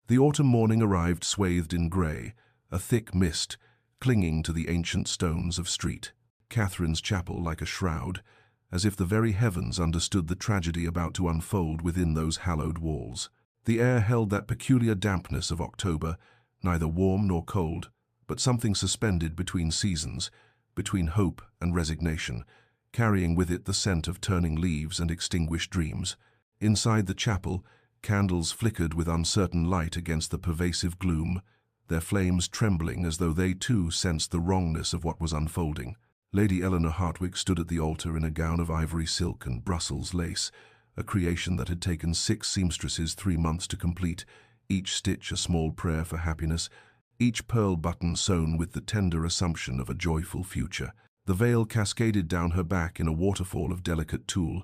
The autumn morning arrived swathed in grey, a thick mist clinging to the ancient stones of Street Catherine's chapel like a shroud, as if the very heavens understood the tragedy about to unfold within those hallowed walls. The air held that peculiar dampness of October, neither warm nor cold, but something suspended between seasons, between hope and resignation, carrying with it the scent of turning leaves and extinguished dreams. Inside the chapel, candles flickered with uncertain light against the pervasive gloom, their flames trembling as though they too sensed the wrongness of what was unfolding. Lady Eleanor Hartwig stood at the altar in a gown of ivory silk and Brussels lace, a creation that had taken 6 seamstresses 3 months to complete, each stitch a small prayer for happiness, each pearl button sewn with the tender assumption of a joyful future. The veil cascaded down her back in a waterfall of delicate tulle,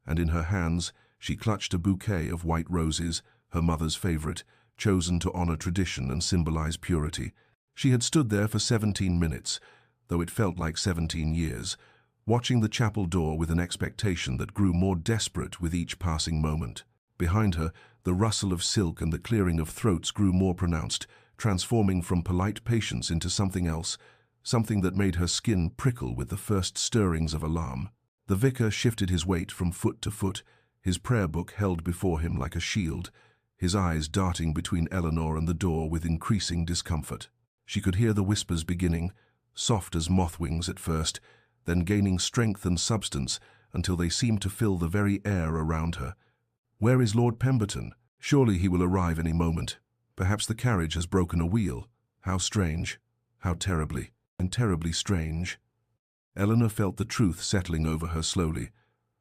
and in her hands she clutched a bouquet of white roses, her mother's favorite, chosen to honor tradition and symbolize purity. She had stood there for 17 minutes, though it felt like 17 years, watching the chapel door with an expectation that grew more desperate with each passing moment. Behind her, the rustle of silk and the clearing of throats grew more pronounced, transforming from polite patience into something else, something that made her skin prickle with the first stirrings of alarm. The vicar shifted his weight from foot to foot, his prayer book held before him like a shield, his eyes darting between Eleanor and the door with increasing discomfort. She could hear the whispers beginning, soft as moth wings at first, then gaining strength and substance until they seemed to fill the very air around her. "Where is Lord Pemberton? Surely he will arrive any moment. Perhaps the carriage has broken a wheel. How strange, how terribly strange." Eleanor felt the truth settling over her slowly,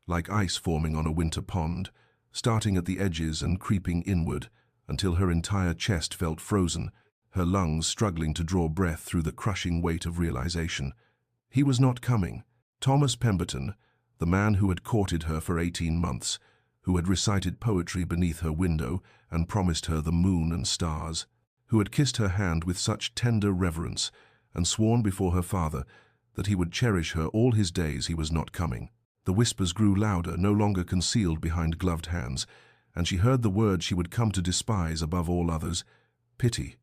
like ice forming on a winter pond, starting at the edges and creeping inward until her entire chest felt frozen, her lungs struggling to draw breath through the crushing weight of realization. He was not coming. Thomas Pemberton, the man who had courted her for 18 months, who had recited poetry beneath her window and promised her the moon and stars, who had kissed her hand with such tender reverence and sworn before her father that he would cherish her all his days, he was not coming. The whispers grew louder, no longer concealed behind gloved hands, and she heard the word she would come to despise above all others: pity.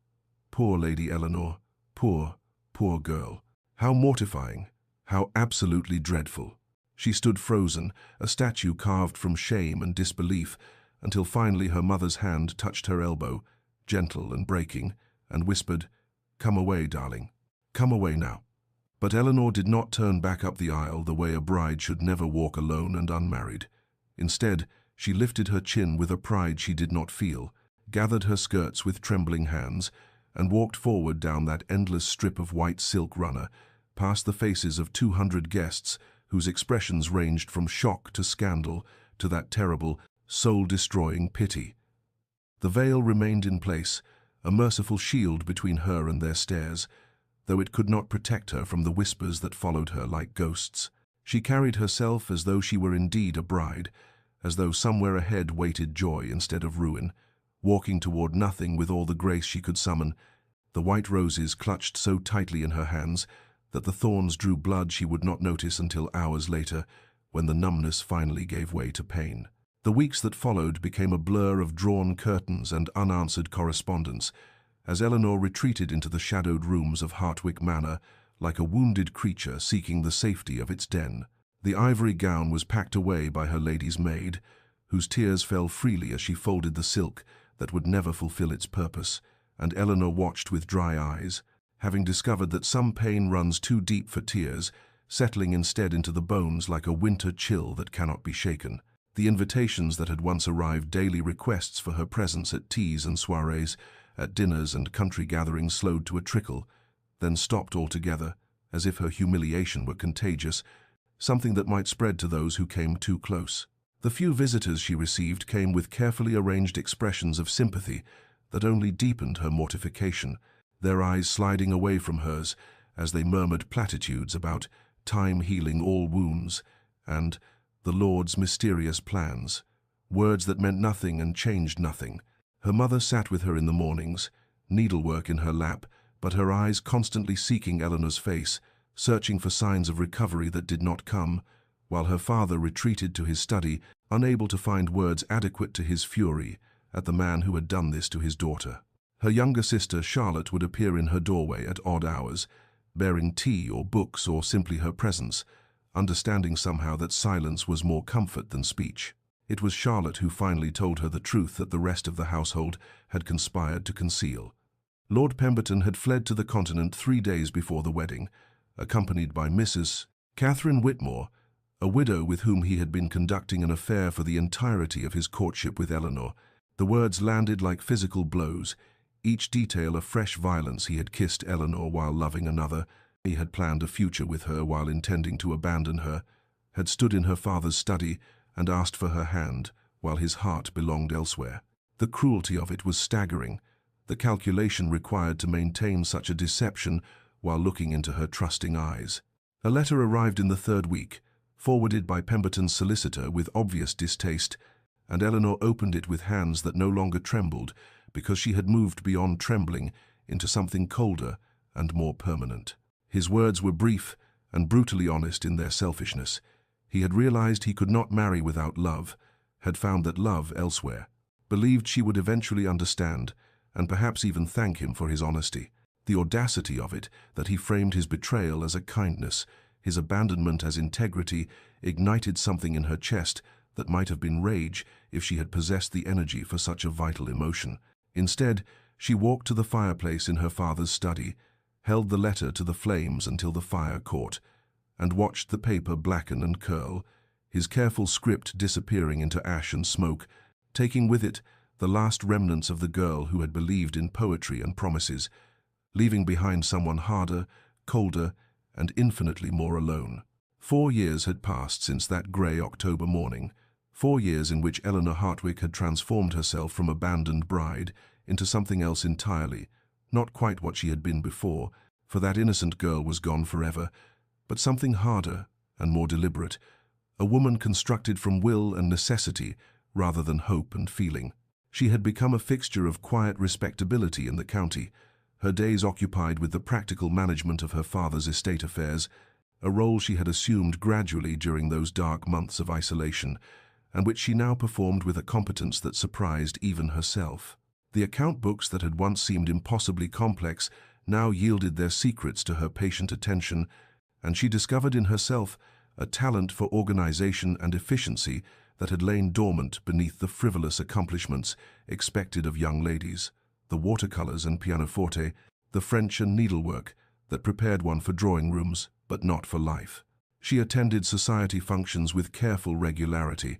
Poor Lady Eleanor, poor, poor girl. How mortifying, how absolutely dreadful. She stood frozen, a statue carved from shame and disbelief, until finally her mother's hand touched her elbow, gentle and breaking, and whispered, "Come away, darling. Come away now." But Eleanor did not turn back up the aisle the way a bride should never walk alone and unmarried. Instead, she lifted her chin with a pride she did not feel, gathered her skirts with trembling hands, and walked forward down that endless strip of white silk runner, past the faces of 200 guests whose expressions ranged from shock to scandal to that terrible, soul-destroying pity. The veil remained in place, a merciful shield between her and their stares, though it could not protect her from the whispers that followed her like ghosts. She carried herself as though she were indeed a bride, as though somewhere ahead waited joy instead of ruin, walking toward nothing with all the grace she could summon, the white roses clutched so tightly in her hands that the thorns drew blood she would not notice until hours later, when the numbness finally gave way to pain. The weeks that followed became a blur of drawn curtains and unanswered correspondence, as Eleanor retreated into the shadowed rooms of Hartwig Manor like a wounded creature seeking the safety of its den. The ivory gown was packed away by her lady's maid, whose tears fell freely as she folded the silk that would never fulfill its purpose, and Eleanor watched with dry eyes, having discovered that some pain runs too deep for tears, settling instead into the bones like a winter chill that cannot be shaken. The invitations that had once arrived daily requests for her presence at teas and soirees, at dinners and country gatherings slowed to a trickle, then stopped altogether, as if her humiliation were contagious, something that might spread to those who came too close. The few visitors she received came with carefully arranged expressions of sympathy that only deepened her mortification, their eyes sliding away from hers as they murmured platitudes about time healing all wounds and the Lord's mysterious plans, words that meant nothing and changed nothing. Her mother sat with her in the mornings, needlework in her lap, but her eyes constantly seeking Eleanor's face, searching for signs of recovery that did not come, while her father retreated to his study, unable to find words adequate to his fury at the man who had done this to his daughter. Her younger sister, Charlotte, would appear in her doorway at odd hours, bearing tea or books or simply her presence, understanding somehow that silence was more comfort than speech. It was Charlotte who finally told her the truth that the rest of the household had conspired to conceal. Lord Pemberton had fled to the continent 3 days before the wedding, accompanied by Mrs. Catherine Whitmore, a widow with whom he had been conducting an affair for the entirety of his courtship with Eleanor. The words landed like physical blows, each detail of fresh violence. He had kissed Eleanor while loving another, he had planned a future with her while intending to abandon her, had stood in her father's study and asked for her hand while his heart belonged elsewhere. The cruelty of it was staggering, the calculation required to maintain such a deception while looking into her trusting eyes. A letter arrived in the 3rd week, forwarded by Pemberton's solicitor with obvious distaste, and Eleanor opened it with hands that no longer trembled because she had moved beyond trembling into something colder and more permanent. His words were brief and brutally honest in their selfishness. He had realized he could not marry without love, had found that love elsewhere, believed she would eventually understand, and perhaps even thank him for his honesty. The audacity of it, that he framed his betrayal as a kindness, his abandonment as integrity, ignited something in her chest that might have been rage if she had possessed the energy for such a vital emotion. Instead, she walked to the fireplace in her father's study, held the letter to the flames until the fire caught, and watched the paper blacken and curl, his careful script disappearing into ash and smoke, taking with it the last remnants of the girl who had believed in poetry and promises, leaving behind someone harder, colder, and infinitely more alone. 4 years had passed since that grey October morning, 4 years in which Eleanor Hartwig had transformed herself from abandoned bride into something else entirely, not quite what she had been before, for that innocent girl was gone forever, but something harder and more deliberate, a woman constructed from will and necessity rather than hope and feeling. She had become a fixture of quiet respectability in the county, her days occupied with the practical management of her father's estate affairs, a role she had assumed gradually during those dark months of isolation, and which she now performed with a competence that surprised even herself. The account books that had once seemed impossibly complex now yielded their secrets to her patient attention, and she discovered in herself a talent for organization and efficiency that had lain dormant beneath the frivolous accomplishments expected of young ladies, the watercolors and pianoforte, the French and needlework that prepared one for drawing rooms, but not for life. She attended society functions with careful regularity,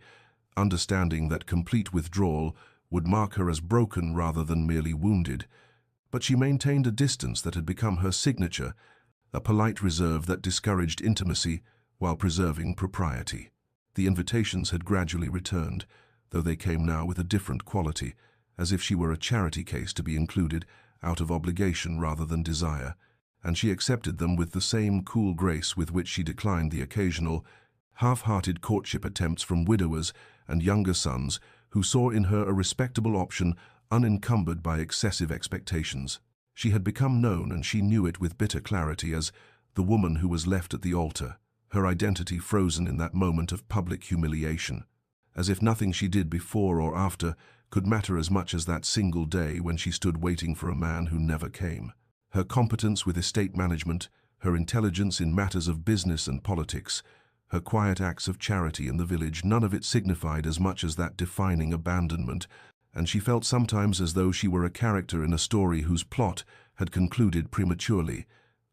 understanding that complete withdrawal would mark her as broken rather than merely wounded, but she maintained a distance that had become her signature, a polite reserve that discouraged intimacy while preserving propriety. The invitations had gradually returned, though they came now with a different quality, as if she were a charity case to be included out of obligation rather than desire, and she accepted them with the same cool grace with which she declined the occasional, half-hearted courtship attempts from widowers and younger sons who saw in her a respectable option unencumbered by excessive expectations. She had become known, and she knew it with bitter clarity, as the woman who was left at the altar, her identity frozen in that moment of public humiliation, as if nothing she did before or after could matter as much as that single day when she stood waiting for a man who never came. Her competence with estate management, her intelligence in matters of business and politics, her quiet acts of charity in the village, none of it signified as much as that defining abandonment, and she felt sometimes as though she were a character in a story whose plot had concluded prematurely,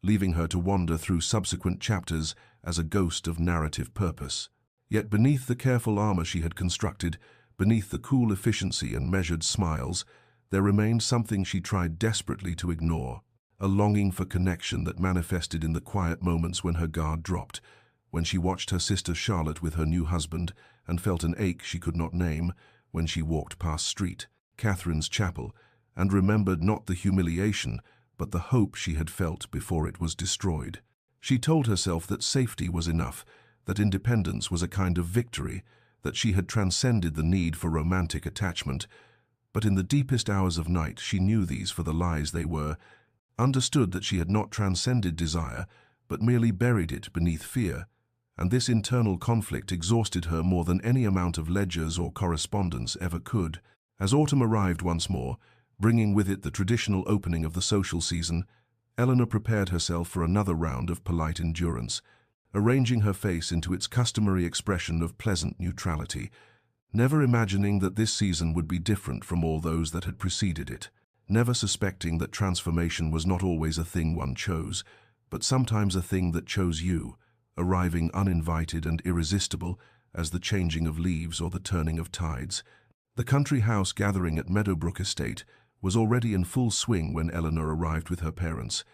leaving her to wander through subsequent chapters as a ghost of narrative purpose. Yet beneath the careful armor she had constructed, beneath the cool efficiency and measured smiles, there remained something she tried desperately to ignore, a longing for connection that manifested in the quiet moments when her guard dropped, when she watched her sister Charlotte with her new husband and felt an ache she could not name, when she walked past Street, Catherine's chapel, and remembered not the humiliation, but the hope she had felt before it was destroyed. She told herself that safety was enough, that independence was a kind of victory, that she had transcended the need for romantic attachment, but in the deepest hours of night she knew these for the lies they were, understood that she had not transcended desire, but merely buried it beneath fear, and this internal conflict exhausted her more than any amount of ledgers or correspondence ever could. As autumn arrived once more, bringing with it the traditional opening of the social season, Eleanor prepared herself for another round of polite endurance, arranging her face into its customary expression of pleasant neutrality, never imagining that this season would be different from all those that had preceded it, never suspecting that transformation was not always a thing one chose, but sometimes a thing that chose you, arriving uninvited and irresistible as the changing of leaves or the turning of tides. The country house gathering at Meadowbrook Estate was already in full swing when Eleanor arrived with her parents,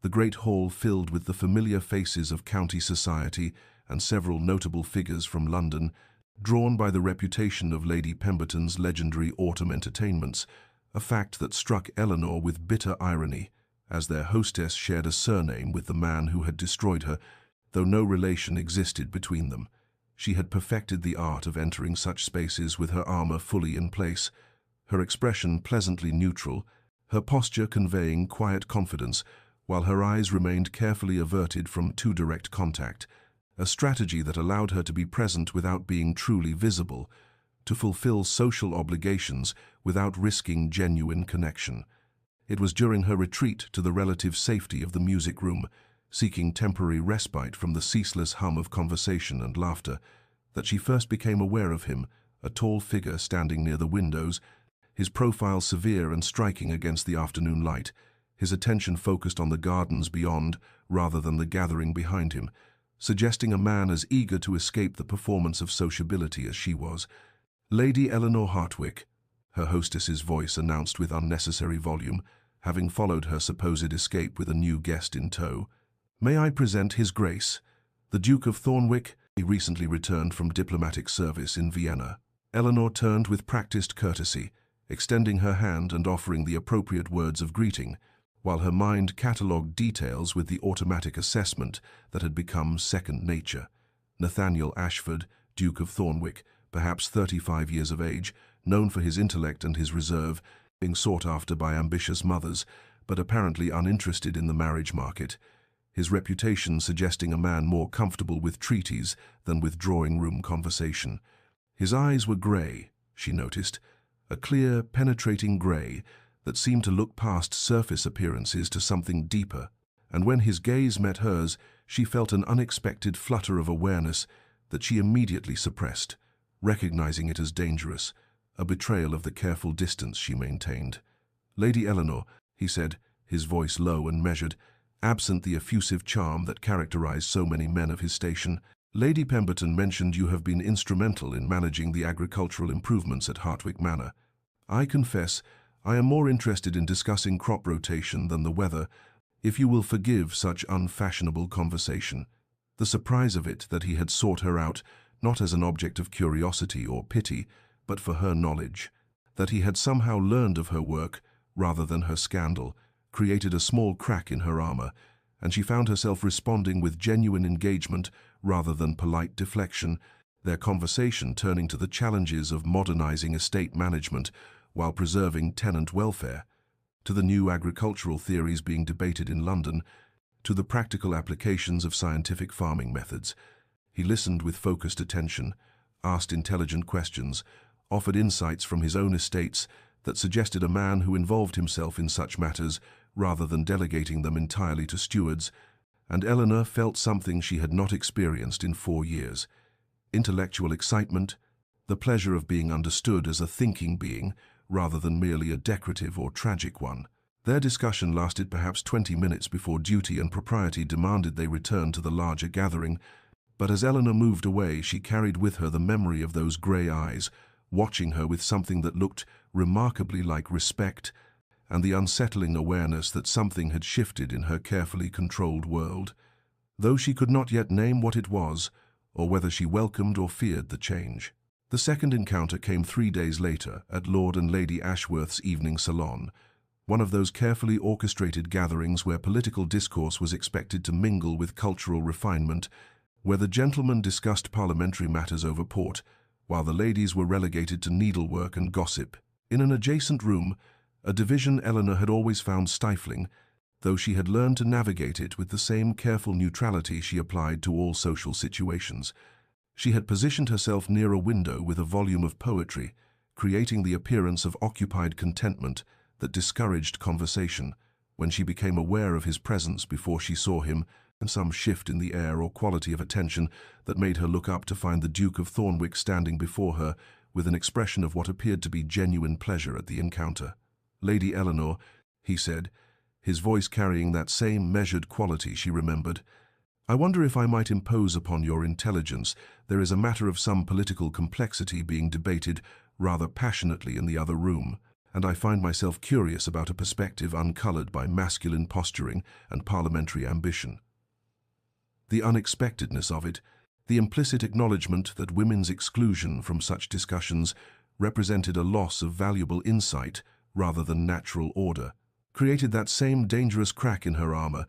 the great hall filled with the familiar faces of county society and several notable figures from London, drawn by the reputation of Lady Pemberton's legendary autumn entertainments, a fact that struck Eleanor with bitter irony, as their hostess shared a surname with the man who had destroyed her, though no relation existed between them. She had perfected the art of entering such spaces with her armor fully in place, her expression pleasantly neutral, her posture conveying quiet confidence, while her eyes remained carefully averted from too direct contact, a strategy that allowed her to be present without being truly visible, to fulfill social obligations without risking genuine connection. It was during her retreat to the relative safety of the music room, seeking temporary respite from the ceaseless hum of conversation and laughter, that she first became aware of him, a tall figure standing near the windows, his profile severe and striking against the afternoon light, his attention focused on the gardens beyond rather than the gathering behind him, suggesting a man as eager to escape the performance of sociability as she was. Lady Eleanor Hartwick, her hostess's voice announced with unnecessary volume, having followed her supposed escape with a new guest in tow. May I present His Grace, the Duke of Thornwick? He recently returned from diplomatic service in Vienna. Eleanor turned with practiced courtesy, extending her hand and offering the appropriate words of greeting, while her mind catalogued details with the automatic assessment that had become second nature. Nathaniel Ashford, Duke of Thornwick, perhaps 35 years of age, known for his intellect and his reserve, being sought after by ambitious mothers, but apparently uninterested in the marriage market, his reputation suggesting a man more comfortable with treaties than with drawing-room conversation. His eyes were grey, she noticed, a clear, penetrating grey that seemed to look past surface appearances to something deeper, and when his gaze met hers, she felt an unexpected flutter of awareness that she immediately suppressed, recognizing it as dangerous, a betrayal of the careful distance she maintained. "Lady Eleanor," he said, his voice low and measured, absent the effusive charm that characterized so many men of his station, "Lady Pemberton mentioned you have been instrumental in managing the agricultural improvements at Hartwick Manor. I confess I am more interested in discussing crop rotation than the weather, if you will forgive such unfashionable conversation." The surprise of it that he had sought her out, not as an object of curiosity or pity, but for her knowledge, that he had somehow learned of her work rather than her scandal, created a small crack in her armor, and she found herself responding with genuine engagement rather than polite deflection, their conversation turning to the challenges of modernizing estate management while preserving tenant welfare, to the new agricultural theories being debated in London, to the practical applications of scientific farming methods. He listened with focused attention, asked intelligent questions, offered insights from his own estates that suggested a man who involved himself in such matters rather than delegating them entirely to stewards, and Eleanor felt something she had not experienced in 4 years. Intellectual excitement, the pleasure of being understood as a thinking being rather than merely a decorative or tragic one. Their discussion lasted perhaps 20 minutes before duty and propriety demanded they return to the larger gathering, but as Eleanor moved away, she carried with her the memory of those grey eyes, watching her with something that looked remarkably like respect, and the unsettling awareness that something had shifted in her carefully controlled world, though she could not yet name what it was, or whether she welcomed or feared the change. The second encounter came 3 days later at Lord and Lady Ashworth's evening salon, one of those carefully orchestrated gatherings where political discourse was expected to mingle with cultural refinement, where the gentlemen discussed parliamentary matters over port, while the ladies were relegated to needlework and gossip. In an adjacent room, a division Eleanor had always found stifling, though she had learned to navigate it with the same careful neutrality she applied to all social situations. She had positioned herself near a window with a volume of poetry, creating the appearance of occupied contentment that discouraged conversation. When she became aware of his presence before she saw him, and some shift in the air or quality of attention that made her look up to find the Duke of Thornwick standing before her with an expression of what appeared to be genuine pleasure at the encounter. "Lady Eleanor," he said, his voice carrying that same measured quality she remembered, "I wonder if I might impose upon your intelligence. There is a matter of some political complexity being debated rather passionately in the other room, and I find myself curious about a perspective uncolored by masculine posturing and parliamentary ambition. The unexpectedness of it, the implicit acknowledgement that women's exclusion from such discussions represented a loss of valuable insight rather than natural order, created that same dangerous crack in her armor,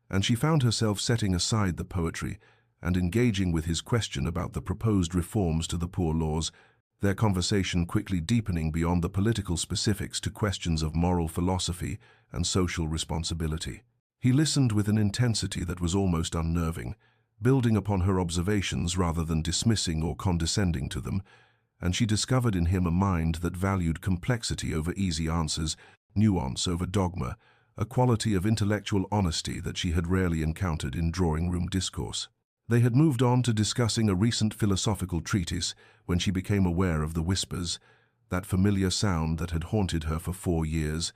and she found herself setting aside the poetry and engaging with his question about the proposed reforms to the poor laws, their conversation quickly deepening beyond the political specifics to questions of moral philosophy and social responsibility. He listened with an intensity that was almost unnerving, building upon her observations rather than dismissing or condescending to them, and she discovered in him a mind that valued complexity over easy answers, nuance over dogma, a quality of intellectual honesty that she had rarely encountered in drawing-room discourse. They had moved on to discussing a recent philosophical treatise when she became aware of the whispers, that familiar sound that had haunted her for 4 years,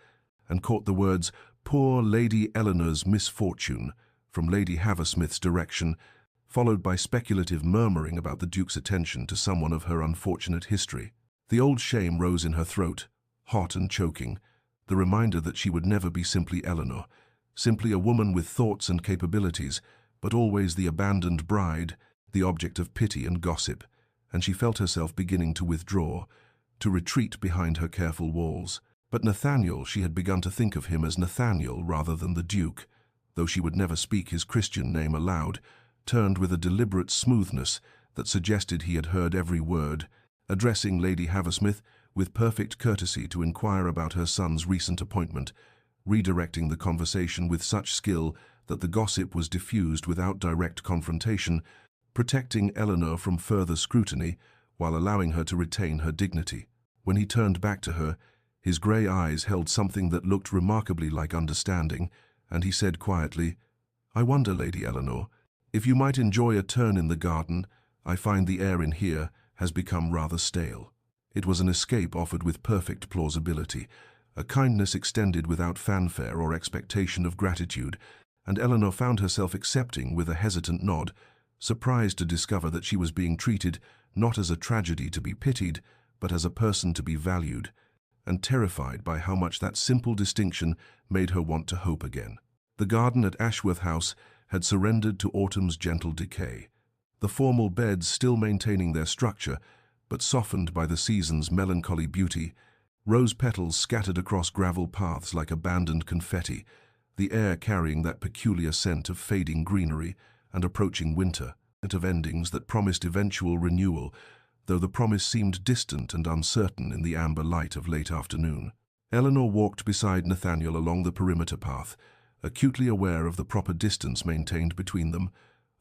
and caught the words, "Poor Lady Eleanor's misfortune," from Lady Haversmith's direction, followed by speculative murmuring about the Duke's attention to someone of her unfortunate history. The old shame rose in her throat, hot and choking, the reminder that she would never be simply Eleanor, simply a woman with thoughts and capabilities, but always the abandoned bride, the object of pity and gossip, and she felt herself beginning to withdraw, to retreat behind her careful walls. But Nathaniel, she had begun to think of him as Nathaniel rather than the Duke, though she would never speak his Christian name aloud, turned with a deliberate smoothness that suggested he had heard every word, addressing Lady Haversmith with perfect courtesy to inquire about her son's recent appointment, redirecting the conversation with such skill that the gossip was diffused without direct confrontation, protecting Eleanor from further scrutiny while allowing her to retain her dignity. When he turned back to her, his grey eyes held something that looked remarkably like understanding, and he said quietly, "I wonder, Lady Eleanor, if you might enjoy a turn in the garden. I find the air in here has become rather stale." It was an escape offered with perfect plausibility, a kindness extended without fanfare or expectation of gratitude, and Eleanor found herself accepting with a hesitant nod, surprised to discover that she was being treated not as a tragedy to be pitied, but as a person to be valued, and terrified by how much that simple distinction made her want to hope again. The garden at Ashworth House had surrendered to autumn's gentle decay, the formal beds still maintaining their structure, but softened by the season's melancholy beauty, rose petals scattered across gravel paths like abandoned confetti, the air carrying that peculiar scent of fading greenery and approaching winter, and of endings that promised eventual renewal, though the promise seemed distant and uncertain in the amber light of late afternoon. Eleanor walked beside Nathaniel along the perimeter path, acutely aware of the proper distance maintained between them,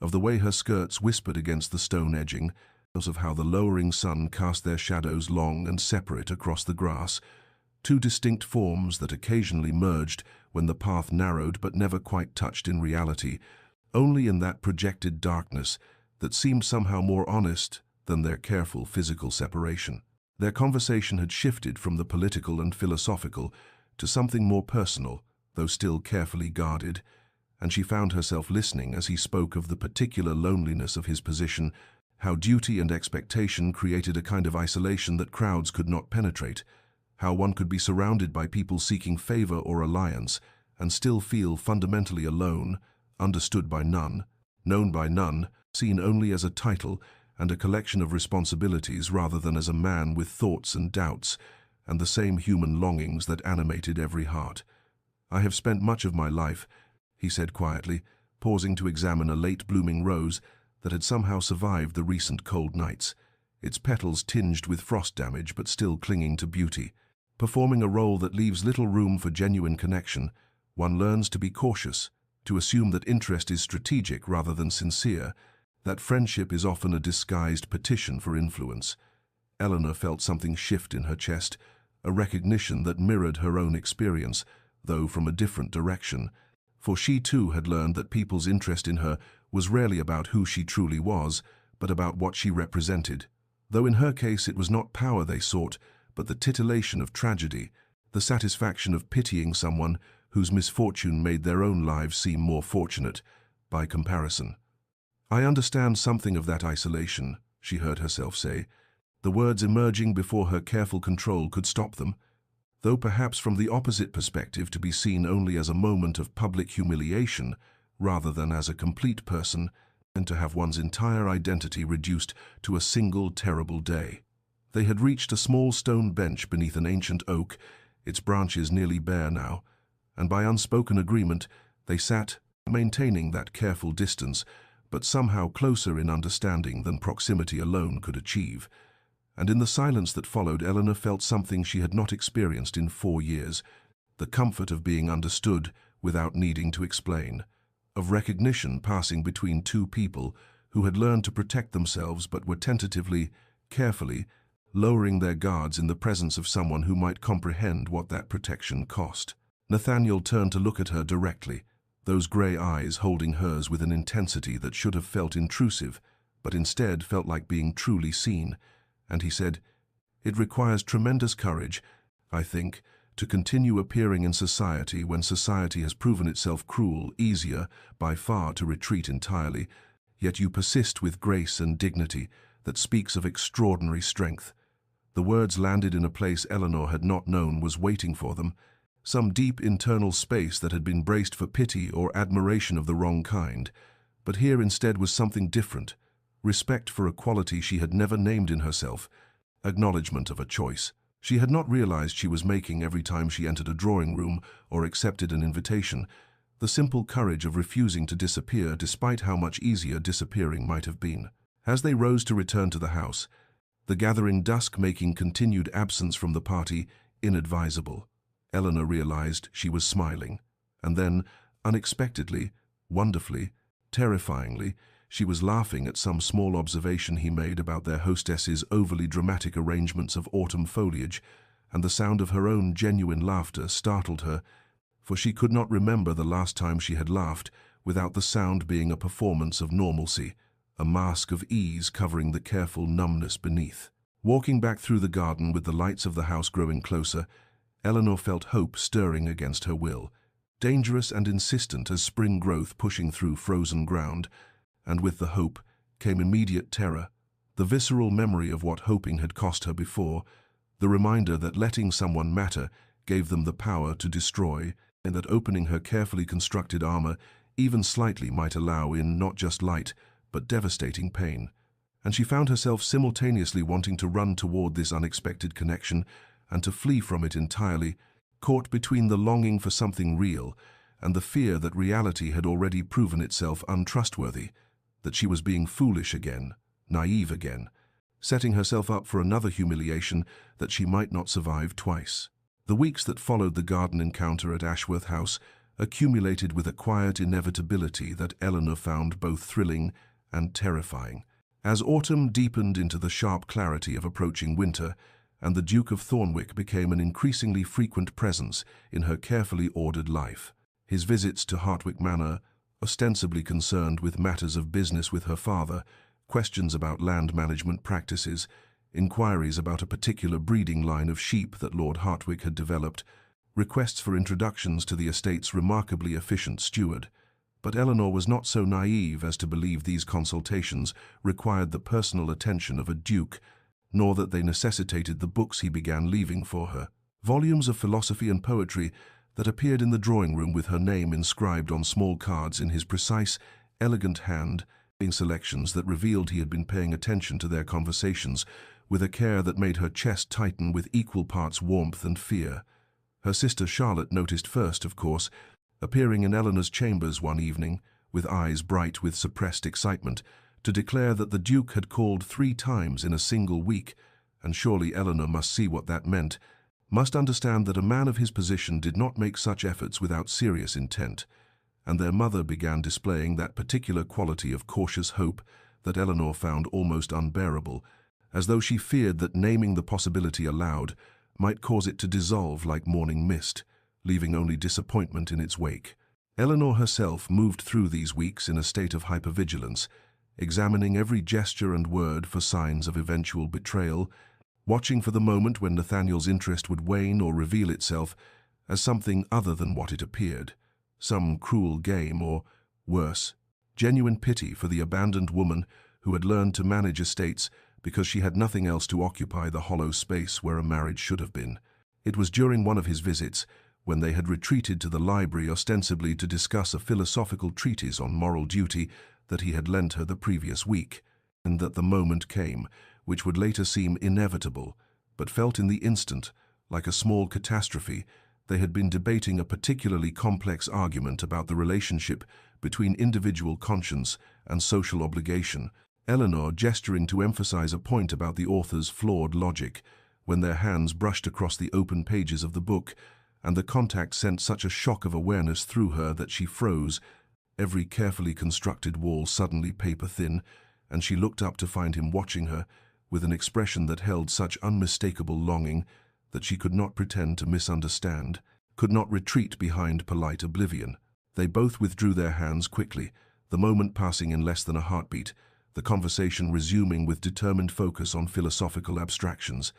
of the way her skirts whispered against the stone edging, of how the lowering sun cast their shadows long and separate across the grass, two distinct forms that occasionally merged when the path narrowed but never quite touched in reality, only in that projected darkness that seemed somehow more honest than their careful physical separation. Their conversation had shifted from the political and philosophical to something more personal, though still carefully guarded, and she found herself listening as he spoke of the particular loneliness of his position, how duty and expectation created a kind of isolation that crowds could not penetrate, how one could be surrounded by people seeking favor or alliance and still feel fundamentally alone, understood by none, known by none, seen only as a title and a collection of responsibilities rather than as a man with thoughts and doubts and the same human longings that animated every heart. "I have spent much of my life," he said quietly, pausing to examine a late-blooming rose that had somehow survived the recent cold nights, its petals tinged with frost damage but still clinging to beauty. Performing a role that leaves little room for genuine connection, one learns to be cautious, to assume that interest is strategic rather than sincere, that friendship is often a disguised petition for influence. Eleanor felt something shift in her chest, a recognition that mirrored her own experience, though from a different direction. For she too had learned that people's interest in her was rarely about who she truly was, but about what she represented. Though in her case it was not power they sought, but the titillation of tragedy, the satisfaction of pitying someone whose misfortune made their own lives seem more fortunate by comparison. "I understand something of that isolation," she heard herself say, the words emerging before her careful control could stop them, though perhaps from the opposite perspective, to be seen only as a moment of public humiliation rather than as a complete person, and to have one's entire identity reduced to a single terrible day. They had reached a small stone bench beneath an ancient oak, its branches nearly bare now, and by unspoken agreement they sat, maintaining that careful distance, but somehow closer in understanding than proximity alone could achieve. And in the silence that followed, Eleanor felt something she had not experienced in 4 years, the comfort of being understood without needing to explain, of recognition passing between two people who had learned to protect themselves but were tentatively, carefully, lowering their guards in the presence of someone who might comprehend what that protection cost. Nathaniel turned to look at her directly, those grey eyes holding hers with an intensity that should have felt intrusive, but instead felt like being truly seen, and he said, "It requires tremendous courage, I think, to continue appearing in society when society has proven itself cruel, easier, by far, to retreat entirely, yet you persist with grace and dignity that speaks of extraordinary strength." The words landed in a place Eleanor had not known was waiting for them, some deep internal space that had been braced for pity or admiration of the wrong kind. But here instead was something different, respect for a quality she had never named in herself, acknowledgement of a choice she had not realized she was making every time she entered a drawing room or accepted an invitation, the simple courage of refusing to disappear despite how much easier disappearing might have been. As they rose to return to the house, the gathering dusk making continued absence from the party inadvisable. Eleanor realized she was smiling, and then, unexpectedly, wonderfully, terrifyingly, she was laughing at some small observation he made about their hostess's overly dramatic arrangements of autumn foliage, and the sound of her own genuine laughter startled her, for she could not remember the last time she had laughed without the sound being a performance of normalcy, a mask of ease covering the careful numbness beneath. Walking back through the garden with the lights of the house growing closer, Eleanor felt hope stirring against her will, dangerous and insistent as spring growth pushing through frozen ground, and with the hope came immediate terror, the visceral memory of what hoping had cost her before, the reminder that letting someone matter gave them the power to destroy, and that opening her carefully constructed armor even slightly might allow in not just light, but devastating pain. And she found herself simultaneously wanting to run toward this unexpected connection and to flee from it entirely, caught between the longing for something real and the fear that reality had already proven itself untrustworthy, that she was being foolish again, naive again, setting herself up for another humiliation that she might not survive twice. The weeks that followed the garden encounter at Ashworth House accumulated with a quiet inevitability that Eleanor found both thrilling and terrifying. As autumn deepened into the sharp clarity of approaching winter, and the Duke of Thornwick became an increasingly frequent presence in her carefully ordered life, his visits to Hartwick Manor, ostensibly concerned with matters of business with her father, questions about land management practices, inquiries about a particular breeding line of sheep that Lord Hartwick had developed, requests for introductions to the estate's remarkably efficient steward. But Eleanor was not so naive as to believe these consultations required the personal attention of a duke, nor that they necessitated the books he began leaving for her. Volumes of philosophy and poetry that appeared in the drawing room with her name inscribed on small cards in his precise, elegant hand, being selections that revealed he had been paying attention to their conversations with a care that made her chest tighten with equal parts warmth and fear. Her sister Charlotte noticed first, of course, appearing in Eleanor's chambers one evening, with eyes bright with suppressed excitement, to declare that the Duke had called 3 times in a single week, and surely Eleanor must see what that meant, must understand that a man of his position did not make such efforts without serious intent, and their mother began displaying that particular quality of cautious hope that Eleanor found almost unbearable, as though she feared that naming the possibility aloud might cause it to dissolve like morning mist, leaving only disappointment in its wake. Eleanor herself moved through these weeks in a state of hypervigilance, examining every gesture and word for signs of eventual betrayal, watching for the moment when Nathaniel's interest would wane or reveal itself as something other than what it appeared, some cruel game or, worse, genuine pity for the abandoned woman who had learned to manage estates because she had nothing else to occupy the hollow space where a marriage should have been. It was during one of his visits, when they had retreated to the library ostensibly to discuss a philosophical treatise on moral duty that he had lent her the previous week, and that the moment came, which would later seem inevitable, but felt in the instant like a small catastrophe. They had been debating a particularly complex argument about the relationship between individual conscience and social obligation, Eleanor gesturing to emphasize a point about the author's flawed logic, when their hands brushed across the open pages of the book, and the contact sent such a shock of awareness through her that she froze, every carefully constructed wall suddenly paper-thin, and she looked up to find him watching her, with an expression that held such unmistakable longing that she could not pretend to misunderstand, could not retreat behind polite oblivion. They both withdrew their hands quickly, the moment passing in less than a heartbeat, the conversation resuming with determined focus on philosophical abstractions.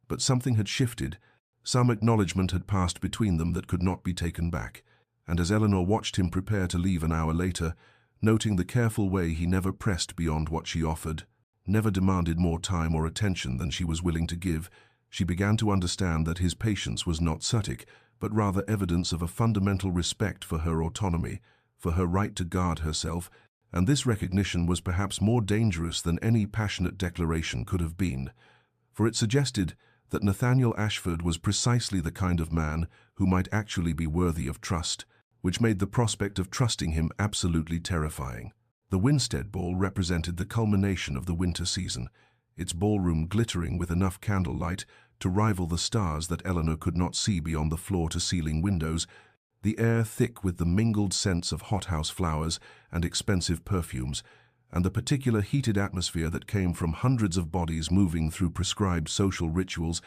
But something had shifted. Some acknowledgement had passed between them that could not be taken back, and as Eleanor watched him prepare to leave an hour later, noting the careful way he never pressed beyond what she offered, never demanded more time or attention than she was willing to give, she began to understand that his patience was not static, but rather evidence of a fundamental respect for her autonomy, for her right to guard herself, and this recognition was perhaps more dangerous than any passionate declaration could have been, for it suggested that Nathaniel Ashford was precisely the kind of man who might actually be worthy of trust, which made the prospect of trusting him absolutely terrifying. The Winstead Ball represented the culmination of the winter season, its ballroom glittering with enough candlelight to rival the stars that Eleanor could not see beyond the floor-to-ceiling windows, the air thick with the mingled scents of hothouse flowers and expensive perfumes, and the particular heated atmosphere that came from hundreds of bodies moving through prescribed social rituals,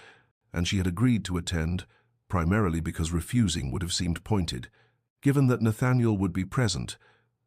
and she had agreed to attend, primarily because refusing would have seemed pointed, given that Nathaniel would be present,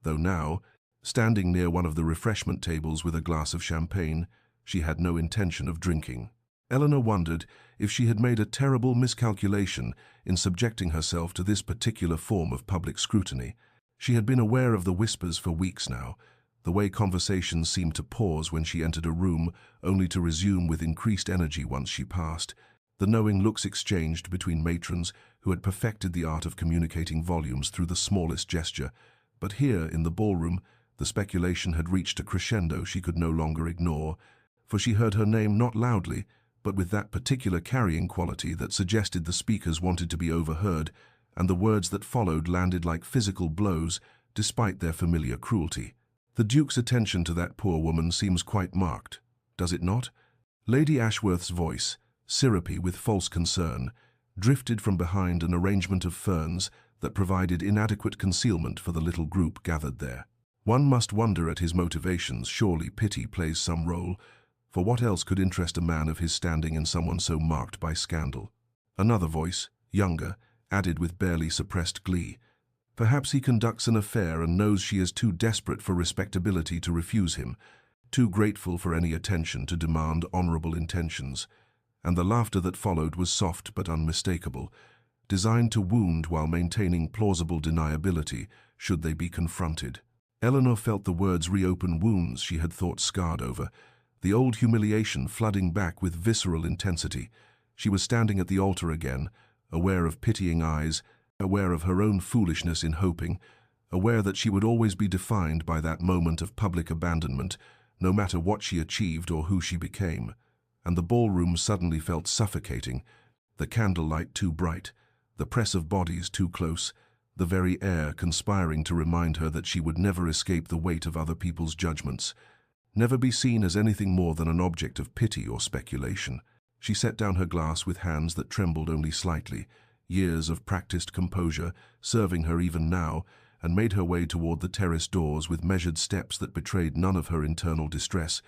though now, standing near one of the refreshment tables with a glass of champagne, she had no intention of drinking. Eleanor wondered if she had made a terrible miscalculation in subjecting herself to this particular form of public scrutiny. She had been aware of the whispers for weeks now, the way conversations seemed to pause when she entered a room, only to resume with increased energy once she passed, the knowing looks exchanged between matrons who had perfected the art of communicating volumes through the smallest gesture. But here, in the ballroom, the speculation had reached a crescendo she could no longer ignore, for she heard her name not loudly, but with that particular carrying quality that suggested the speakers wanted to be overheard, and the words that followed landed like physical blows, despite their familiar cruelty. The Duke's attention to that poor woman seems quite marked, does it not? Lady Ashworth's voice, syrupy with false concern, drifted from behind an arrangement of ferns that provided inadequate concealment for the little group gathered there. One must wonder at his motivations. Surely pity plays some role, for what else could interest a man of his standing in someone so marked by scandal? Another voice, younger, added with barely suppressed glee. Perhaps he conducts an affair and knows she is too desperate for respectability to refuse him, too grateful for any attention to demand honorable intentions. And the laughter that followed was soft but unmistakable, designed to wound while maintaining plausible deniability should they be confronted. Eleanor felt the words reopen wounds she had thought scarred over, the old humiliation flooding back with visceral intensity. She was standing at the altar again, aware of pitying eyes, aware of her own foolishness in hoping, aware that she would always be defined by that moment of public abandonment, no matter what she achieved or who she became. And the ballroom suddenly felt suffocating, the candlelight too bright, the press of bodies too close, the very air conspiring to remind her that she would never escape the weight of other people's judgments, never be seen as anything more than an object of pity or speculation. She set down her glass with hands that trembled only slightly, years of practiced composure serving her even now, and made her way toward the terrace doors with measured steps that betrayed none of her internal distress,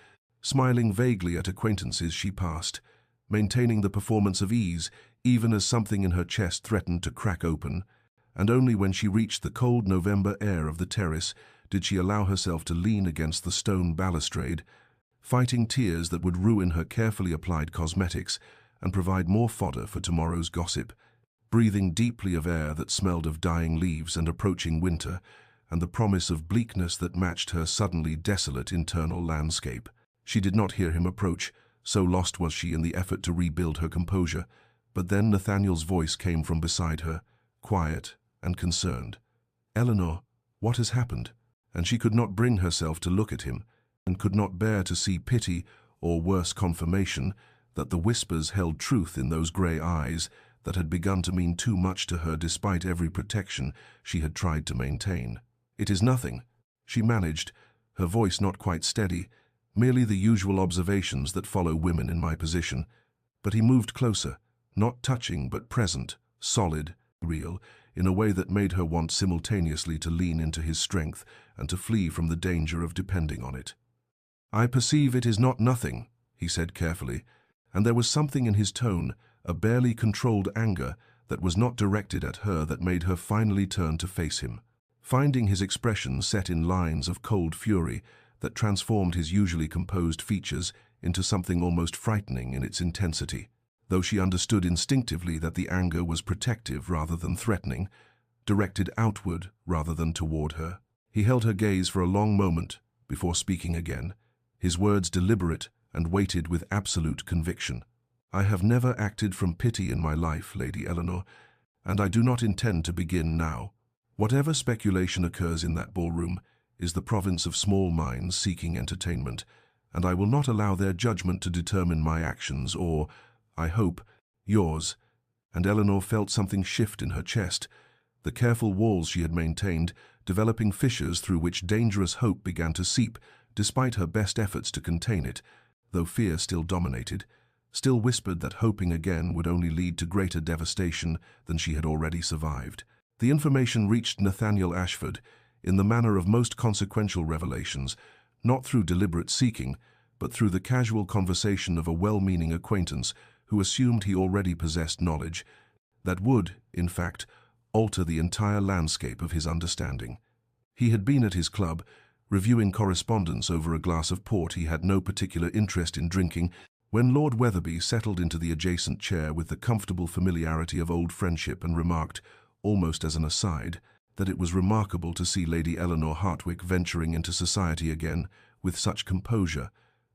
smiling vaguely at acquaintances she passed, maintaining the performance of ease even as something in her chest threatened to crack open, and only when she reached the cold November air of the terrace did she allow herself to lean against the stone balustrade, fighting tears that would ruin her carefully applied cosmetics and provide more fodder for tomorrow's gossip, breathing deeply of air that smelled of dying leaves and approaching winter, and the promise of bleakness that matched her suddenly desolate internal landscape. She did not hear him approach, so lost was she in the effort to rebuild her composure, but then Nathaniel's voice came from beside her, quiet and concerned. "Eleanor, what has happened?" And she could not bring herself to look at him, and could not bear to see pity or worse confirmation that the whispers held truth in those grey eyes that had begun to mean too much to her despite every protection she had tried to maintain. "It is nothing," she managed, her voice not quite steady, merely the usual observations that follow women in my position. But he moved closer, not touching but present, solid, real, in a way that made her want simultaneously to lean into his strength and to flee from the danger of depending on it. "I perceive it is not nothing," he said carefully, and there was something in his tone, a barely controlled anger that was not directed at her, that made her finally turn to face him. Finding his expression set in lines of cold fury that transformed his usually composed features into something almost frightening in its intensity, though she understood instinctively that the anger was protective rather than threatening, directed outward rather than toward her. He held her gaze for a long moment before speaking again, his words deliberate and weighted with absolute conviction. "I have never acted from pity in my life, Lady Eleanor, and I do not intend to begin now. Whatever speculation occurs in that ballroom is the province of small minds seeking entertainment, and I will not allow their judgment to determine my actions or, I hope, yours." And Eleanor felt something shift in her chest, the careful walls she had maintained developing fissures through which dangerous hope began to seep, despite her best efforts to contain it, though fear still dominated, still whispered that hoping again would only lead to greater devastation than she had already survived. The information reached Nathaniel Ashford in the manner of most consequential revelations, not through deliberate seeking, but through the casual conversation of a well-meaning acquaintance who assumed he already possessed knowledge that would, in fact, alter the entire landscape of his understanding. He had been at his club, reviewing correspondence over a glass of port he had no particular interest in drinking, when Lord Wetherby settled into the adjacent chair with the comfortable familiarity of old friendship and remarked, almost as an aside, that it was remarkable to see Lady Eleanor Hartwick venturing into society again with such composure,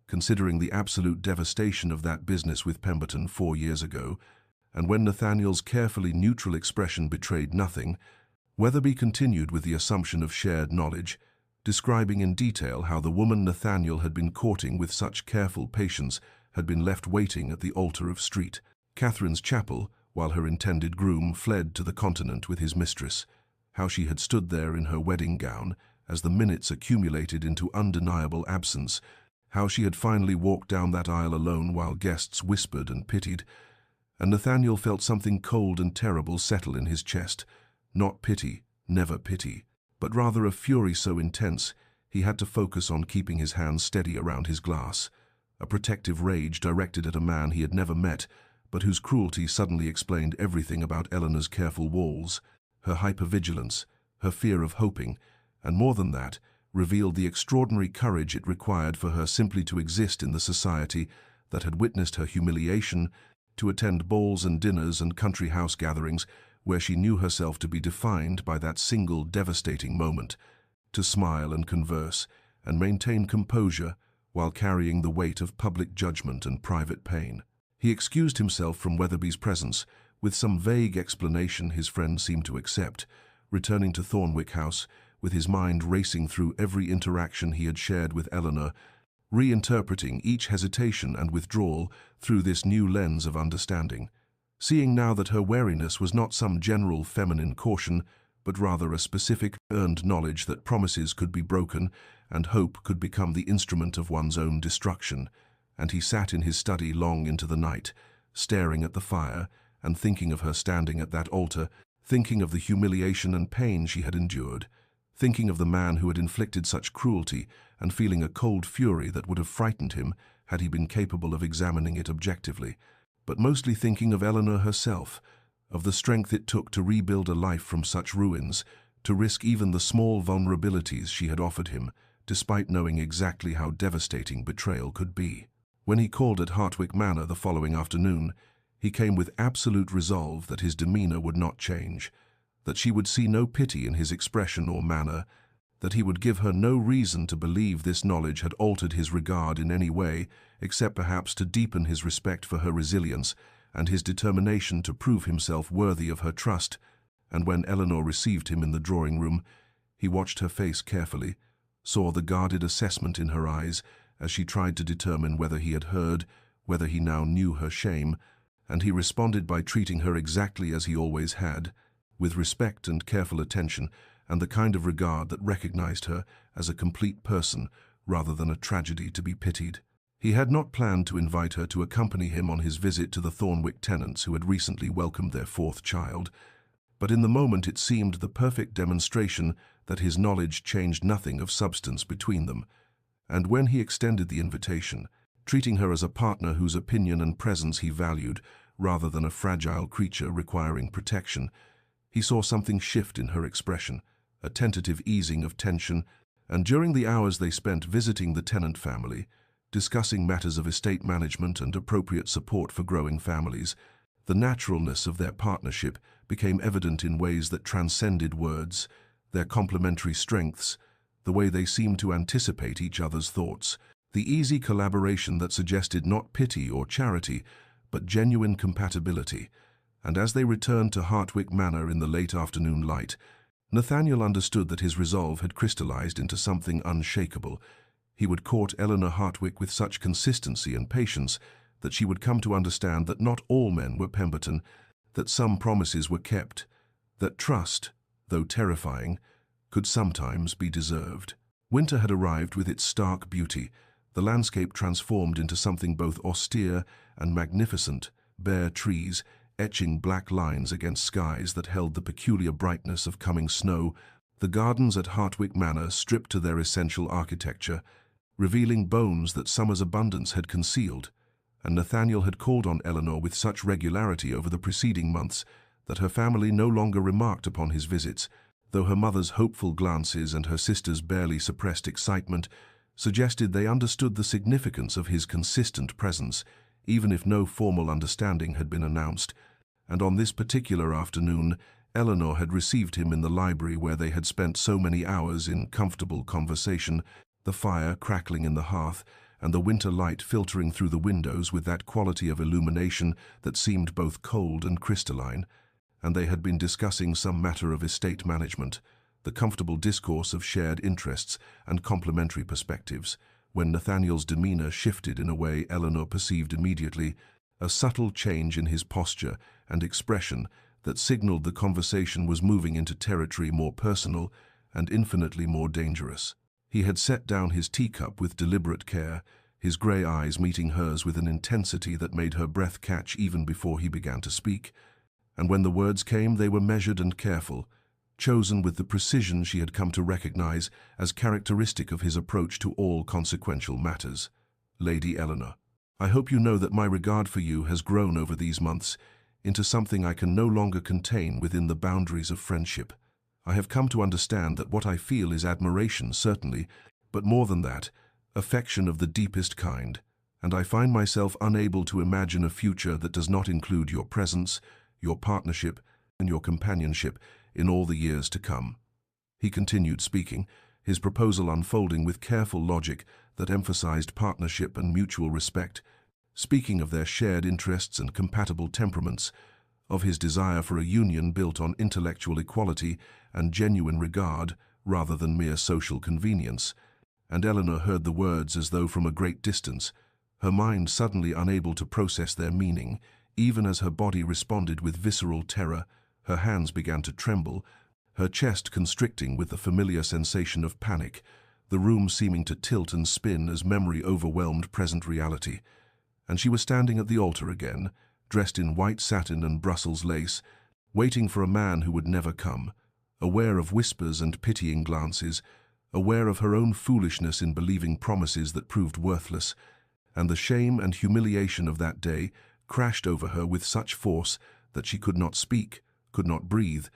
considering the absolute devastation of that business with Pemberton 4 years ago, and when Nathaniel's carefully neutral expression betrayed nothing, Wetherby continued with the assumption of shared knowledge, describing in detail how the woman Nathaniel had been courting with such careful patience had been left waiting at the altar of St. Catherine's Chapel while her intended groom fled to the continent with his mistress, how she had stood there in her wedding gown as the minutes accumulated into undeniable absence, how she had finally walked down that aisle alone while guests whispered and pitied, and Nathaniel felt something cold and terrible settle in his chest, not pity, never pity, but rather a fury so intense he had to focus on keeping his hands steady around his glass, a protective rage directed at a man he had never met, but whose cruelty suddenly explained everything about Eleanor's careful walls, her hypervigilance, her fear of hoping, and more than that, revealed the extraordinary courage it required for her simply to exist in the society that had witnessed her humiliation, to attend balls and dinners and country house gatherings where she knew herself to be defined by that single devastating moment, to smile and converse and maintain composure while carrying the weight of public judgment and private pain. He excused himself from Wetherby's presence with some vague explanation his friend seemed to accept, returning to Thornwick House with his mind racing through every interaction he had shared with Eleanor, reinterpreting each hesitation and withdrawal through this new lens of understanding, seeing now that her wariness was not some general feminine caution, but rather a specific, earned knowledge that promises could be broken and hope could become the instrument of one's own destruction. And he sat in his study long into the night, staring at the fire and thinking of her standing at that altar, thinking of the humiliation and pain she had endured, thinking of the man who had inflicted such cruelty and feeling a cold fury that would have frightened him had he been capable of examining it objectively, but mostly thinking of Eleanor herself, of the strength it took to rebuild a life from such ruins, to risk even the small vulnerabilities she had offered him, despite knowing exactly how devastating betrayal could be. When he called at Hartwick Manor the following afternoon, he came with absolute resolve that his demeanor would not change, that she would see no pity in his expression or manner, that he would give her no reason to believe this knowledge had altered his regard in any way, except perhaps to deepen his respect for her resilience and his determination to prove himself worthy of her trust. And when Eleanor received him in the drawing-room, he watched her face carefully, saw the guarded assessment in her eyes as she tried to determine whether he had heard, whether he now knew her shame, and he responded by treating her exactly as he always had, with respect and careful attention, and the kind of regard that recognized her as a complete person rather than a tragedy to be pitied. He had not planned to invite her to accompany him on his visit to the Thornwick tenants who had recently welcomed their fourth child, but in the moment it seemed the perfect demonstration that his knowledge changed nothing of substance between them, and when he extended the invitation, treating her as a partner whose opinion and presence he valued rather than a fragile creature requiring protection, he saw something shift in her expression, a tentative easing of tension, and during the hours they spent visiting the tenant family, discussing matters of estate management and appropriate support for growing families, the naturalness of their partnership became evident in ways that transcended words, their complementary strengths, the way they seemed to anticipate each other's thoughts, the easy collaboration that suggested not pity or charity, but genuine compatibility. And as they returned to Hartwick Manor in the late afternoon light, Nathaniel understood that his resolve had crystallized into something unshakable. He would court Eleanor Hartwick with such consistency and patience that she would come to understand that not all men were Pemberton, that some promises were kept, that trust, though terrifying, could sometimes be deserved. Winter had arrived with its stark beauty, the landscape transformed into something both austere and magnificent, bare trees, etching black lines against skies that held the peculiar brightness of coming snow, the gardens at Hartwick Manor stripped to their essential architecture, revealing bones that summer's abundance had concealed, and Nathaniel had called on Eleanor with such regularity over the preceding months that her family no longer remarked upon his visits, though her mother's hopeful glances and her sister's barely suppressed excitement suggested they understood the significance of his consistent presence, even if no formal understanding had been announced. And on this particular afternoon, Eleanor had received him in the library where they had spent so many hours in comfortable conversation, the fire crackling in the hearth, and the winter light filtering through the windows with that quality of illumination that seemed both cold and crystalline, and they had been discussing some matter of estate management, the comfortable discourse of shared interests and complementary perspectives, when Nathaniel's demeanor shifted in a way Eleanor perceived immediately, a subtle change in his posture and expression that signaled the conversation was moving into territory more personal and infinitely more dangerous. He had set down his teacup with deliberate care, his grey eyes meeting hers with an intensity that made her breath catch even before he began to speak, and when the words came they were measured and careful, chosen with the precision she had come to recognize as characteristic of his approach to all consequential matters. Lady Eleanor, I hope you know that my regard for you has grown over these months into something I can no longer contain within the boundaries of friendship. I have come to understand that what I feel is admiration, certainly, but more than that, affection of the deepest kind, and I find myself unable to imagine a future that does not include your presence, your partnership, and your companionship in all the years to come. He continued speaking, his proposal unfolding with careful logic that emphasized partnership and mutual respect, speaking of their shared interests and compatible temperaments, of his desire for a union built on intellectual equality and genuine regard rather than mere social convenience. And Eleanor heard the words as though from a great distance, her mind suddenly unable to process their meaning, even as her body responded with visceral terror. Her hands began to tremble, her chest constricting with the familiar sensation of panic, the room seeming to tilt and spin as memory overwhelmed present reality. And she was standing at the altar again, dressed in white satin and Brussels lace, waiting for a man who would never come, aware of whispers and pitying glances, aware of her own foolishness in believing promises that proved worthless, and the shame and humiliation of that day crashed over her with such force that she could not speak, could not breathe,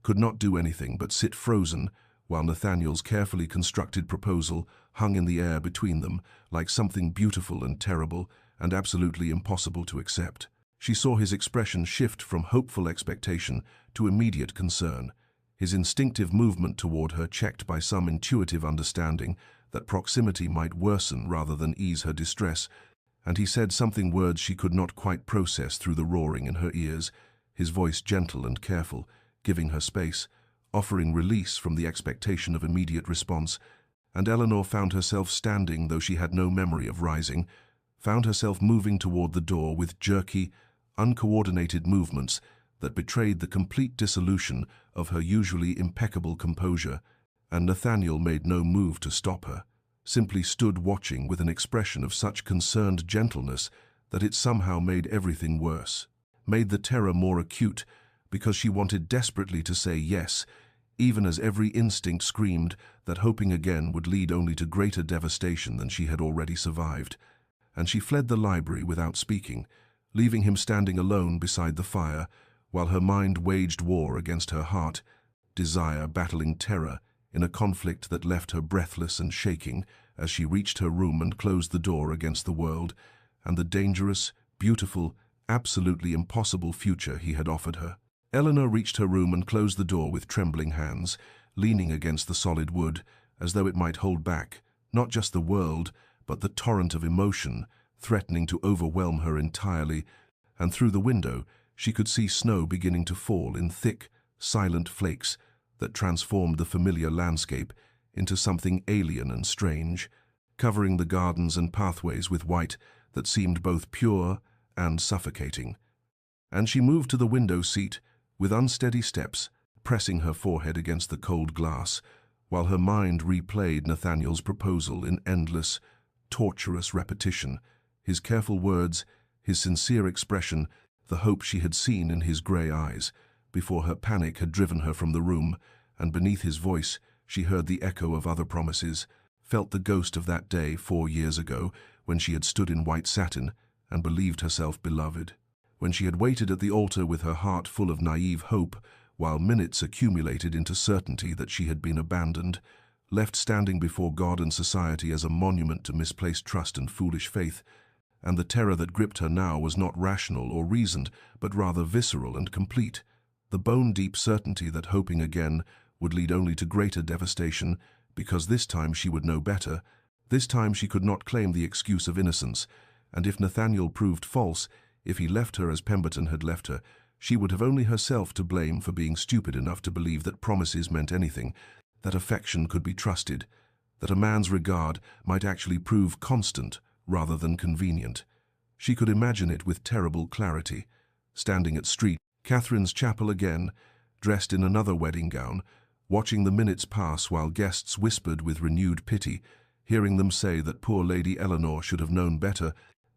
could not do anything but sit frozen, while Nathaniel's carefully constructed proposal hung in the air between them like something beautiful and terrible and absolutely impossible to accept. She saw his expression shift from hopeful expectation to immediate concern, his instinctive movement toward her checked by some intuitive understanding that proximity might worsen rather than ease her distress, and he said something, words she could not quite process through the roaring in her ears, his voice gentle and careful, giving her space, offering release from the expectation of immediate response, and Eleanor found herself standing, though she had no memory of rising, found herself moving toward the door with jerky, uncoordinated movements that betrayed the complete dissolution of her usually impeccable composure, and Nathaniel made no move to stop her, simply stood watching with an expression of such concerned gentleness that it somehow made everything worse, made the terror more acute, because she wanted desperately to say yes, even as every instinct screamed that hoping again would lead only to greater devastation than she had already survived. And she fled the library without speaking, leaving him standing alone beside the fire, while her mind waged war against her heart, desire battling terror in a conflict that left her breathless and shaking as she reached her room and closed the door against the world and the dangerous, beautiful, absolutely impossible future he had offered her. Eleanor reached her room and closed the door with trembling hands, leaning against the solid wood, as though it might hold back, not just the world, but the torrent of emotion, threatening to overwhelm her entirely, and through the window she could see snow beginning to fall in thick, silent flakes that transformed the familiar landscape into something alien and strange, covering the gardens and pathways with white that seemed both pure and suffocating. And she moved to the window seat with unsteady steps, pressing her forehead against the cold glass, while her mind replayed Nathaniel's proposal in endless, torturous repetition, his careful words, his sincere expression, the hope she had seen in his grey eyes, before her panic had driven her from the room, and beneath his voice she heard the echo of other promises, felt the ghost of that day 4 years ago when she had stood in white satin and believed herself beloved, when she had waited at the altar with her heart full of naive hope, while minutes accumulated into certainty that she had been abandoned, left standing before God and society as a monument to misplaced trust and foolish faith, and the terror that gripped her now was not rational or reasoned, but rather visceral and complete, the bone-deep certainty that hoping again would lead only to greater devastation, because this time she would know better, this time she could not claim the excuse of innocence, and if Nathaniel proved false, if he left her as Pemberton had left her, she would have only herself to blame for being stupid enough to believe that promises meant anything, that affection could be trusted, that a man's regard might actually prove constant rather than convenient. She could imagine it with terrible clarity, standing at St. Catherine's Chapel again, dressed in another wedding gown, watching the minutes pass while guests whispered with renewed pity, hearing them say that poor Lady Eleanor should have known better,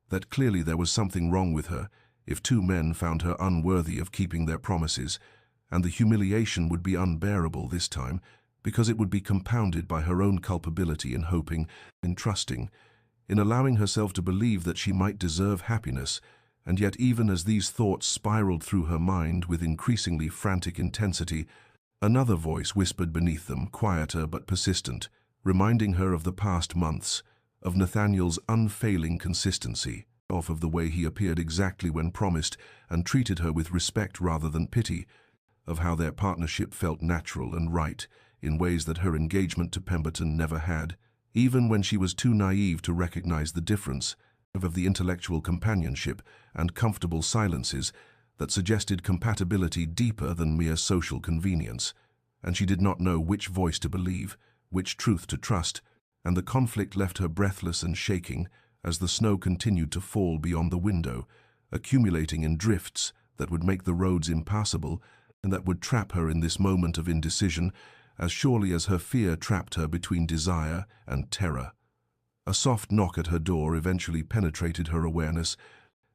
that clearly there was something wrong with her if 2 men found her unworthy of keeping their promises, and the humiliation would be unbearable this time, because it would be compounded by her own culpability in hoping, in trusting, in allowing herself to believe that she might deserve happiness. And yet even as these thoughts spiraled through her mind with increasingly frantic intensity, another voice whispered beneath them, quieter but persistent, reminding her of the past months, of Nathaniel's unfailing consistency, of the way he appeared exactly when promised and treated her with respect rather than pity, of how their partnership felt natural and right in ways that her engagement to Pemberton never had, even when she was too naive to recognize the difference, of the intellectual companionship and comfortable silences that suggested compatibility deeper than mere social convenience, and she did not know which voice to believe, which truth to trust, and the conflict left her breathless and shaking as the snow continued to fall beyond the window, accumulating in drifts that would make the roads impassable and that would trap her in this moment of indecision as surely as her fear trapped her between desire and terror. A soft knock at her door eventually penetrated her awareness,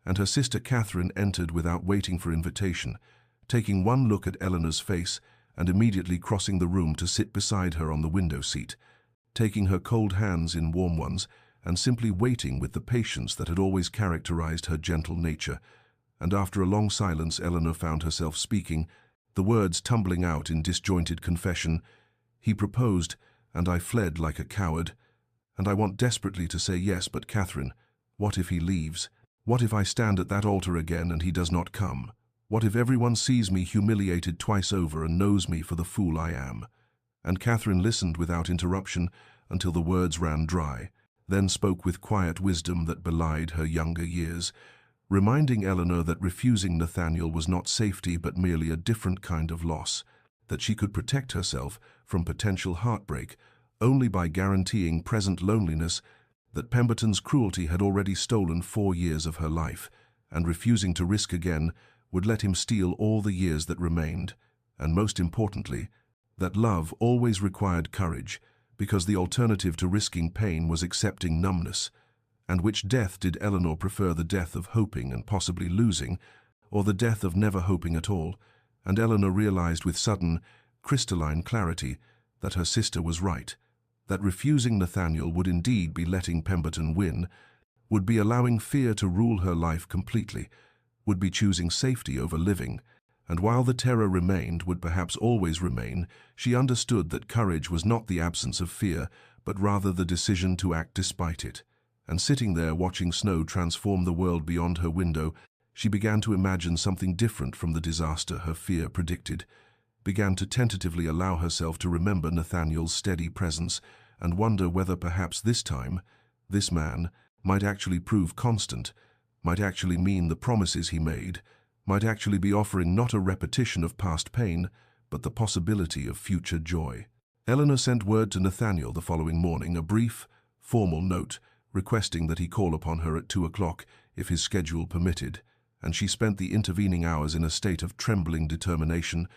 and her sister Catherine entered without waiting for invitation, taking one look at Eleanor's face and immediately crossing the room to sit beside her on the window seat, taking her cold hands in warm ones and simply waiting with the patience that had always characterized her gentle nature. And after a long silence, Eleanor found herself speaking, the words tumbling out in disjointed confession. "He proposed, and I fled like a coward. And I want desperately to say yes, but Catherine, what if he leaves? What if I stand at that altar again and he does not come? What if everyone sees me humiliated twice over and knows me for the fool I am?" And Catherine listened without interruption until the words ran dry, then spoke with quiet wisdom that belied her younger years, reminding Eleanor that refusing Nathaniel was not safety but merely a different kind of loss, that she could protect herself from potential heartbreak only by guaranteeing present loneliness, that Pemberton's cruelty had already stolen 4 years of her life, and refusing to risk again would let him steal all the years that remained, and most importantly, that love always required courage, because the alternative to risking pain was accepting numbness. And which death did Eleanor prefer, the death of hoping and possibly losing, or the death of never hoping at all? And Eleanor realized with sudden, crystalline clarity that her sister was right, that refusing Nathaniel would indeed be letting Pemberton win, would be allowing fear to rule her life completely, would be choosing safety over living, and while the terror remained, would perhaps always remain, she understood that courage was not the absence of fear, but rather the decision to act despite it. And sitting there watching snow transform the world beyond her window, she began to imagine something different from the disaster her fear predicted, began to tentatively allow herself to remember Nathaniel's steady presence and wonder whether perhaps this time, this man, might actually prove constant, might actually mean the promises he made, might actually be offering not a repetition of past pain, but the possibility of future joy. Eleanor sent word to Nathaniel the following morning, a brief, formal note, requesting that he call upon her at 2 o'clock if his schedule permitted, and she spent the intervening hours in a state of trembling determination,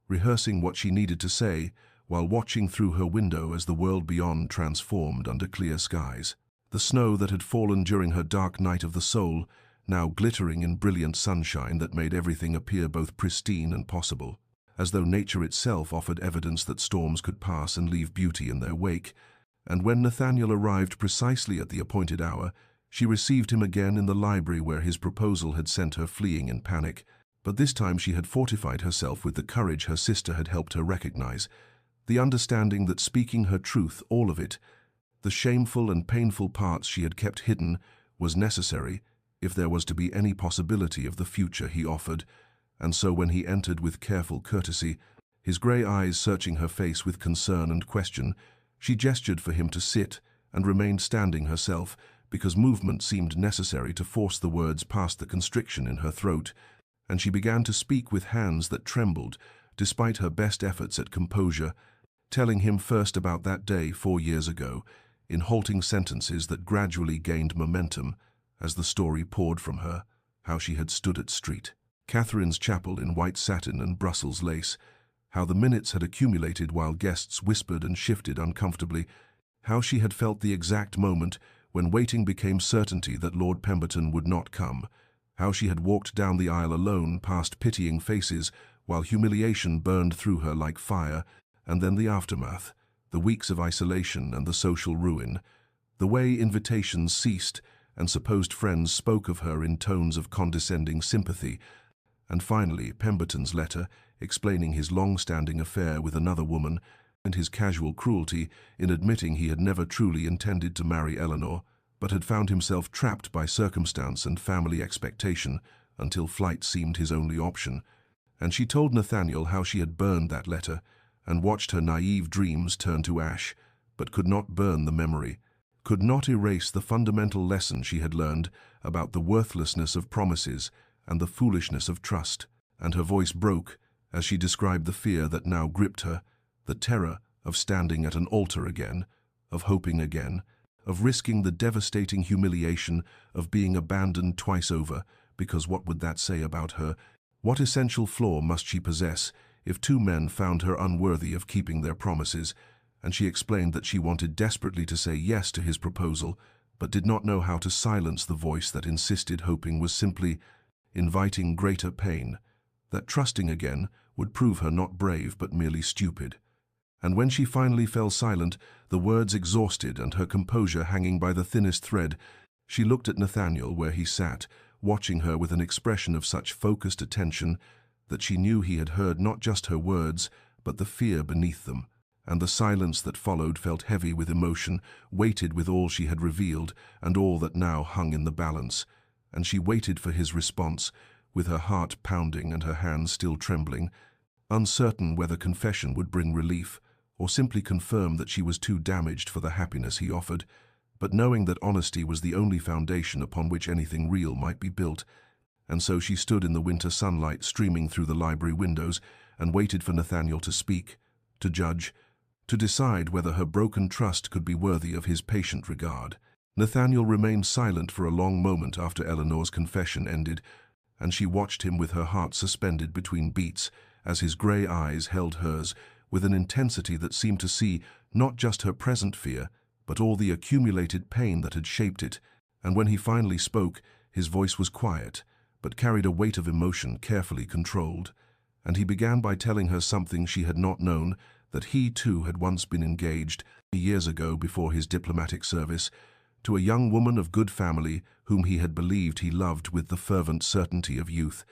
rehearsing what she needed to say while watching through her window as the world beyond transformed under clear skies. The snow that had fallen during her dark night of the soul, now glittering in brilliant sunshine that made everything appear both pristine and possible, as though nature itself offered evidence that storms could pass and leave beauty in their wake. And when Nathaniel arrived precisely at the appointed hour, she received him again in the library where his proposal had sent her fleeing in panic. But this time she had fortified herself with the courage her sister had helped her recognize, the understanding that speaking her truth, all of it, the shameful and painful parts she had kept hidden, was necessary if there was to be any possibility of the future he offered. And so when he entered with careful courtesy, his grey eyes searching her face with concern and question, she gestured for him to sit and remained standing herself, because movement seemed necessary to force the words past the constriction in her throat, and she began to speak with hands that trembled, despite her best efforts at composure, telling him first about that day 4 years ago, in halting sentences that gradually gained momentum as the story poured from her, how she had stood at St. Catherine's Chapel in white satin and Brussels lace, how the minutes had accumulated while guests whispered and shifted uncomfortably, how she had felt the exact moment when waiting became certainty that Lord Pemberton would not come, how she had walked down the aisle alone past pitying faces while humiliation burned through her like fire, and then the aftermath, the weeks of isolation and the social ruin, the way invitations ceased and supposed friends spoke of her in tones of condescending sympathy, and finally Pemberton's letter explaining his long-standing affair with another woman and his casual cruelty in admitting he had never truly intended to marry Eleanor, but had found himself trapped by circumstance and family expectation until flight seemed his only option. And she told Nathaniel how she had burned that letter and watched her naive dreams turn to ash, but could not burn the memory, could not erase the fundamental lesson she had learned about the worthlessness of promises and the foolishness of trust. And her voice broke as she described the fear that now gripped her, the terror of standing at an altar again, of hoping again, of risking the devastating humiliation of being abandoned twice over, because what would that say about her? What essential flaw must she possess if 2 men found her unworthy of keeping their promises? And she explained that she wanted desperately to say yes to his proposal, but did not know how to silence the voice that insisted hoping was simply inviting greater pain, that trusting again would prove her not brave but merely stupid. And when she finally fell silent, the words exhausted and her composure hanging by the thinnest thread, she looked at Nathaniel where he sat, watching her with an expression of such focused attention that she knew he had heard not just her words, but the fear beneath them. And the silence that followed felt heavy with emotion, weighted with all she had revealed and all that now hung in the balance. And she waited for his response, with her heart pounding and her hands still trembling, uncertain whether confession would bring relief or simply confirm that she was too damaged for the happiness he offered, but knowing that honesty was the only foundation upon which anything real might be built. And so she stood in the winter sunlight streaming through the library windows and waited for Nathaniel to speak, to judge, to decide whether her broken trust could be worthy of his patient regard. Nathaniel remained silent for a long moment after Eleanor's confession ended, and she watched him with her heart suspended between beats as his grey eyes held hers with an intensity that seemed to see not just her present fear, but all the accumulated pain that had shaped it. And when he finally spoke, his voice was quiet, but carried a weight of emotion carefully controlled. And he began by telling her something she had not known, that he too had once been engaged, years ago before his diplomatic service, to a young woman of good family whom he had believed he loved with the fervent certainty of youth,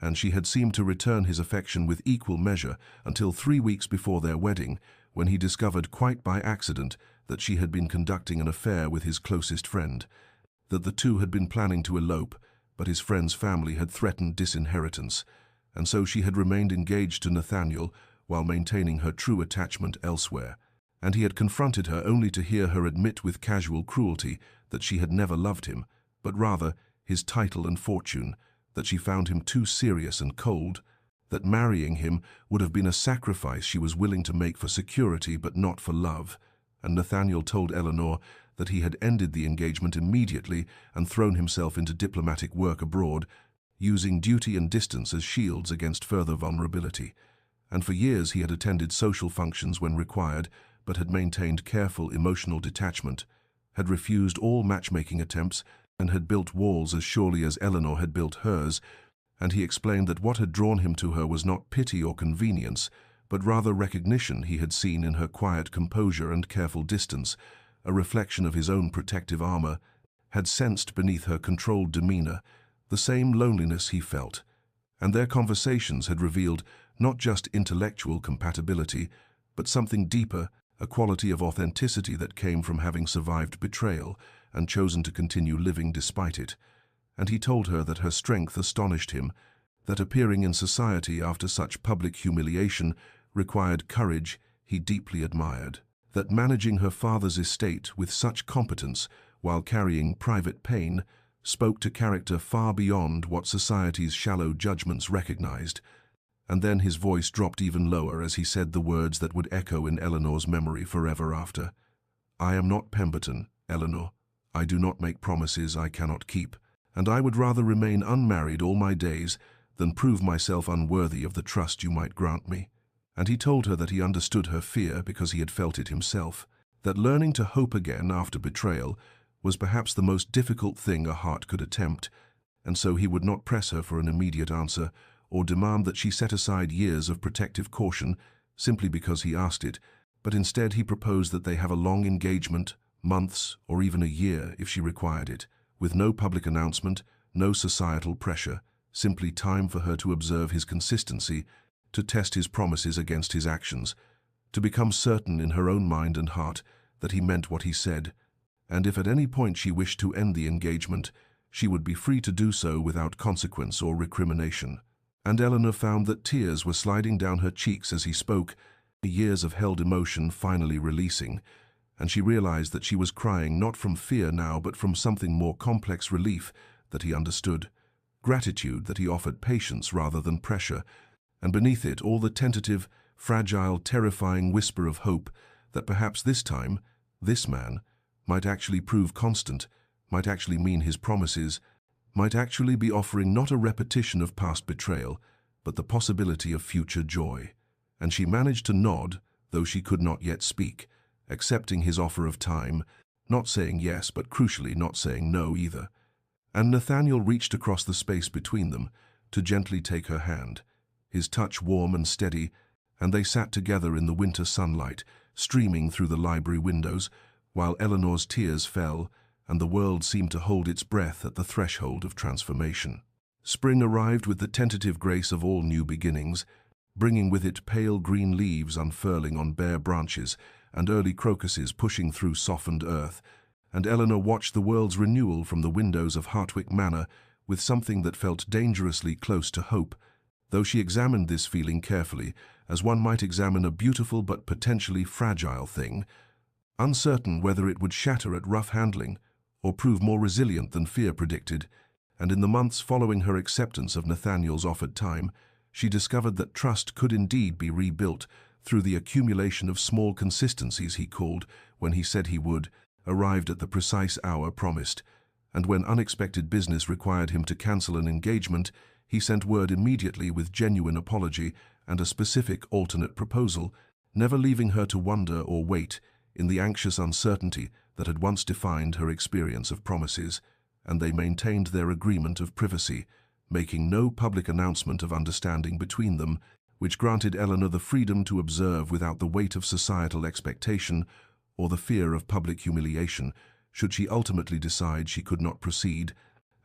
and she had seemed to return his affection with equal measure until 3 weeks before their wedding, when he discovered quite by accident that she had been conducting an affair with his closest friend, that the two had been planning to elope, but his friend's family had threatened disinheritance, and so she had remained engaged to Nathaniel while maintaining her true attachment elsewhere. And he had confronted her only to hear her admit with casual cruelty that she had never loved him, but rather his title and fortune, that she found him too serious and cold, that marrying him would have been a sacrifice she was willing to make for security but not for love. And Nathaniel told Eleanor that he had ended the engagement immediately and thrown himself into diplomatic work abroad, using duty and distance as shields against further vulnerability. And for years he had attended social functions when required, but had maintained careful emotional detachment, had refused all matchmaking attempts, and had built walls as surely as Eleanor had built hers. And he explained that what had drawn him to her was not pity or convenience, but rather recognition he had seen in her quiet composure and careful distance, a reflection of his own protective armor, had sensed beneath her controlled demeanor the same loneliness he felt. And their conversations had revealed not just intellectual compatibility, but something deeper, a quality of authenticity that came from having survived betrayal and chosen to continue living despite it. And he told her that her strength astonished him, that appearing in society after such public humiliation required courage he deeply admired, that managing her father's estate with such competence while carrying private pain spoke to character far beyond what society's shallow judgments recognized. And then his voice dropped even lower as he said the words that would echo in Eleanor's memory forever after. "I am not Pemberton, Eleanor. I do not make promises I cannot keep, and I would rather remain unmarried all my days than prove myself unworthy of the trust you might grant me." And he told her that he understood her fear because he had felt it himself, that learning to hope again after betrayal was perhaps the most difficult thing a heart could attempt, and so he would not press her for an immediate answer or demand that she set aside years of protective caution simply because he asked it, but instead he proposed that they have a long engagement, months or even a year if she required it, with no public announcement, no societal pressure, simply time for her to observe his consistency, to test his promises against his actions, to become certain in her own mind and heart that he meant what he said, and if at any point she wished to end the engagement, she would be free to do so without consequence or recrimination. And Eleanor found that tears were sliding down her cheeks as he spoke, the years of held emotion finally releasing, and she realized that she was crying not from fear now but from something more complex, relief that he understood, gratitude that he offered patience rather than pressure, and beneath it all the tentative, fragile, terrifying whisper of hope that perhaps this time, this man, might actually prove constant, might actually mean his promises, might actually be offering not a repetition of past betrayal, but the possibility of future joy. And she managed to nod, though she could not yet speak, accepting his offer of time, not saying yes, but crucially not saying no either. And Nathaniel reached across the space between them to gently take her hand, his touch warm and steady, and they sat together in the winter sunlight, streaming through the library windows, while Eleanor's tears fell, and the world seemed to hold its breath at the threshold of transformation. Spring arrived with the tentative grace of all new beginnings, bringing with it pale green leaves unfurling on bare branches and early crocuses pushing through softened earth, and Eleanor watched the world's renewal from the windows of Hartwick Manor with something that felt dangerously close to hope, though she examined this feeling carefully, as one might examine a beautiful but potentially fragile thing, uncertain whether it would shatter at rough handling or prove more resilient than fear predicted. And in the months following her acceptance of Nathaniel's offered time, she discovered that trust could indeed be rebuilt through the accumulation of small consistencies he called, when he said he would, arrived at the precise hour promised, and when unexpected business required him to cancel an engagement, he sent word immediately with genuine apology and a specific alternate proposal, never leaving her to wonder or wait in the anxious uncertainty that had once defined her experience of promises, and they maintained their agreement of privacy, making no public announcement of understanding between them, which granted Eleanor the freedom to observe without the weight of societal expectation or the fear of public humiliation, should she ultimately decide she could not proceed,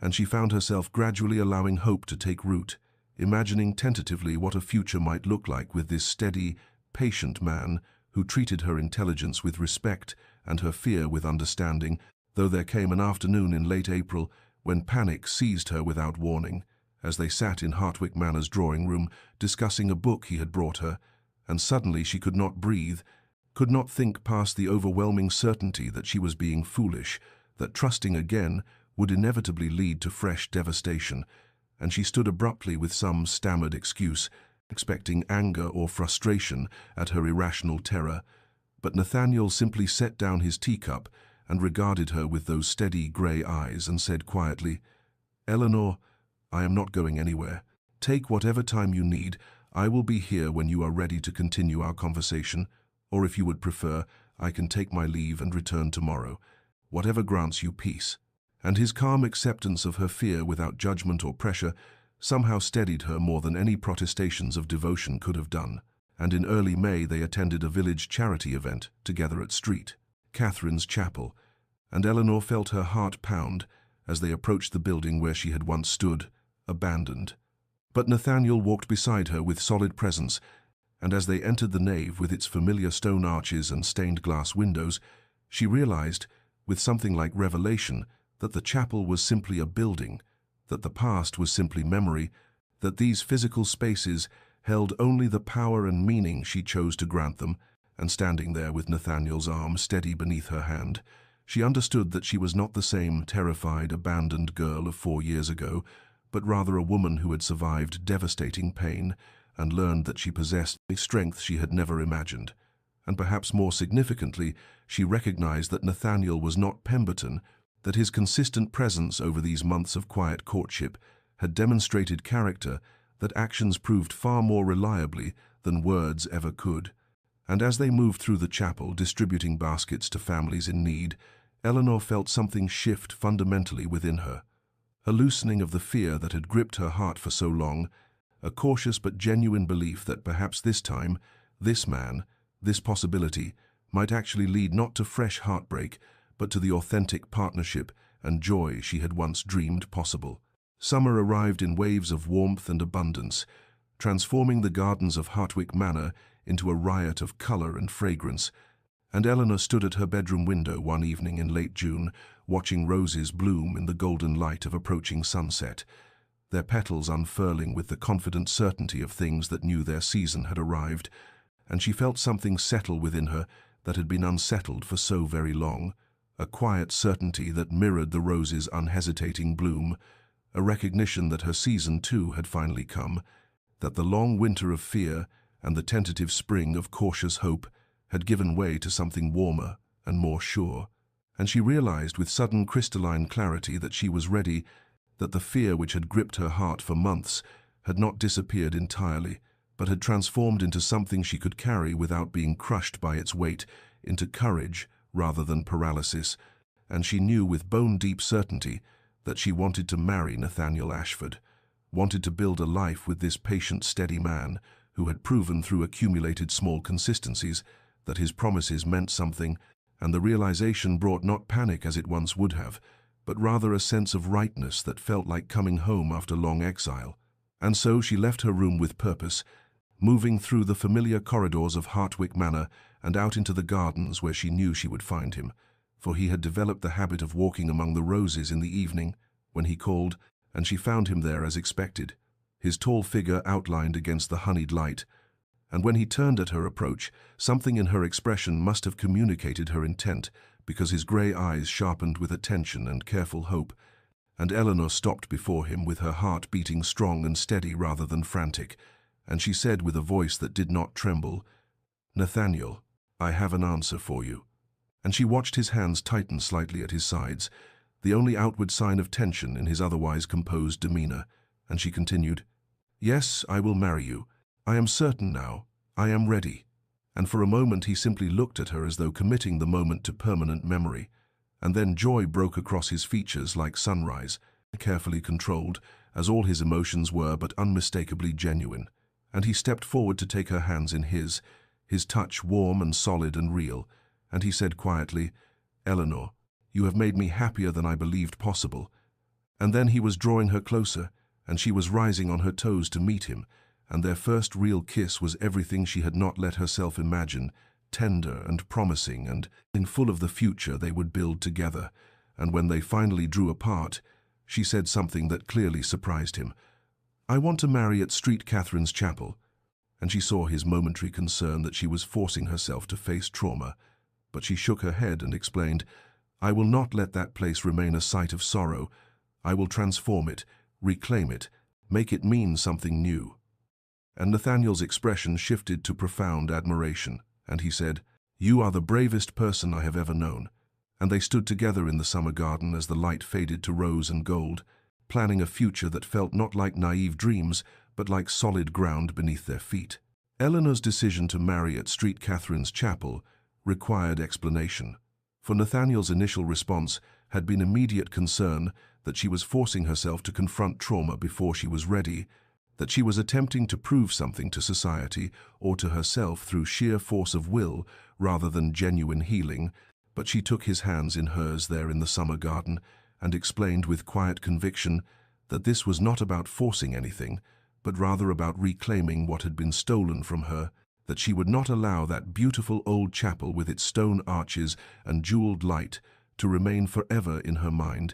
and she found herself gradually allowing hope to take root, imagining tentatively what a future might look like with this steady, patient man who treated her intelligence with respect and her fear with understanding, though there came an afternoon in late April when panic seized her without warning, as they sat in Hartwick Manor's drawing-room discussing a book he had brought her, and suddenly she could not breathe, could not think past the overwhelming certainty that she was being foolish, that trusting again would inevitably lead to fresh devastation, and she stood abruptly with some stammered excuse, expecting anger or frustration at her irrational terror. But Nathaniel simply set down his teacup and regarded her with those steady grey eyes and said quietly, "Eleanor, I am not going anywhere. Take whatever time you need. I will be here when you are ready to continue our conversation, or if you would prefer, I can take my leave and return tomorrow. Whatever grants you peace." And his calm acceptance of her fear without judgment or pressure somehow steadied her more than any protestations of devotion could have done. And in early May they attended a village charity event together at St. Catherine's Chapel, and Eleanor felt her heart pound as they approached the building where she had once stood, abandoned. But Nathaniel walked beside her with solid presence, and as they entered the nave with its familiar stone arches and stained glass windows, she realized, with something like revelation, that the chapel was simply a building, that the past was simply memory, that these physical spaces held only the power and meaning she chose to grant them, and standing there with Nathaniel's arm steady beneath her hand, she understood that she was not the same terrified, abandoned girl of 4 years ago, but rather a woman who had survived devastating pain and learned that she possessed a strength she had never imagined. And perhaps more significantly, she recognized that Nathaniel was not Pemberton, that his consistent presence over these months of quiet courtship had demonstrated character that actions proved far more reliably than words ever could. And as they moved through the chapel, distributing baskets to families in need, Eleanor felt something shift fundamentally within her. A loosening of the fear that had gripped her heart for so long, a cautious but genuine belief that perhaps this time, this man, this possibility, might actually lead not to fresh heartbreak, but to the authentic partnership and joy she had once dreamed possible. Summer arrived in waves of warmth and abundance, transforming the gardens of Hartwick Manor into a riot of color and fragrance, and Eleanor stood at her bedroom window one evening in late June, watching roses bloom in the golden light of approaching sunset, their petals unfurling with the confident certainty of things that knew their season had arrived, and she felt something settle within her that had been unsettled for so very long, a quiet certainty that mirrored the rose's unhesitating bloom, a recognition that her season too had finally come, that the long winter of fear and the tentative spring of cautious hope had given way to something warmer and more sure. And she realized with sudden crystalline clarity that she was ready, that the fear which had gripped her heart for months had not disappeared entirely, but had transformed into something she could carry without being crushed by its weight, into courage rather than paralysis, and she knew with bone-deep certainty that she wanted to marry Nathaniel Ashford, wanted to build a life with this patient, steady man who had proven through accumulated small consistencies that his promises meant something, and the realization brought not panic as it once would have, but rather a sense of rightness that felt like coming home after long exile. And so she left her room with purpose, moving through the familiar corridors of Hartwick Manor and out into the gardens where she knew she would find him, for he had developed the habit of walking among the roses in the evening when he called, and she found him there as expected, his tall figure outlined against the honeyed light. And when he turned at her approach, something in her expression must have communicated her intent, because his grey eyes sharpened with attention and careful hope, and Eleanor stopped before him with her heart beating strong and steady rather than frantic, and she said with a voice that did not tremble, "Nathaniel, I have an answer for you." And she watched his hands tighten slightly at his sides, the only outward sign of tension in his otherwise composed demeanor, and she continued, "Yes, I will marry you. I am certain now. I am ready." And for a moment he simply looked at her as though committing the moment to permanent memory, and then joy broke across his features like sunrise, carefully controlled, as all his emotions were, but unmistakably genuine. And he stepped forward to take her hands in his touch warm and solid and real, and he said quietly, "Eleanor, you have made me happier than I believed possible." And then he was drawing her closer, and she was rising on her toes to meet him, and their first real kiss was everything she had not let herself imagine, tender and promising and full of the future they would build together. And when they finally drew apart, she said something that clearly surprised him. "I want to marry at St. Catherine's Chapel." And she saw his momentary concern that she was forcing herself to face trauma, but she shook her head and explained, "I will not let that place remain a site of sorrow. I will transform it, reclaim it, make it mean something new." And Nathaniel's expression shifted to profound admiration, and he said, "You are the bravest person I have ever known." And they stood together in the summer garden as the light faded to rose and gold, planning a future that felt not like naive dreams, but like solid ground beneath their feet. Eleanor's decision to marry at St. Catherine's Chapel required explanation, for Nathaniel's initial response had been immediate concern that she was forcing herself to confront trauma before she was ready, that she was attempting to prove something to society or to herself through sheer force of will rather than genuine healing. But she took his hands in hers there in the summer garden and explained with quiet conviction that this was not about forcing anything, but rather about reclaiming what had been stolen from her, that she would not allow that beautiful old chapel with its stone arches and jeweled light to remain forever in her mind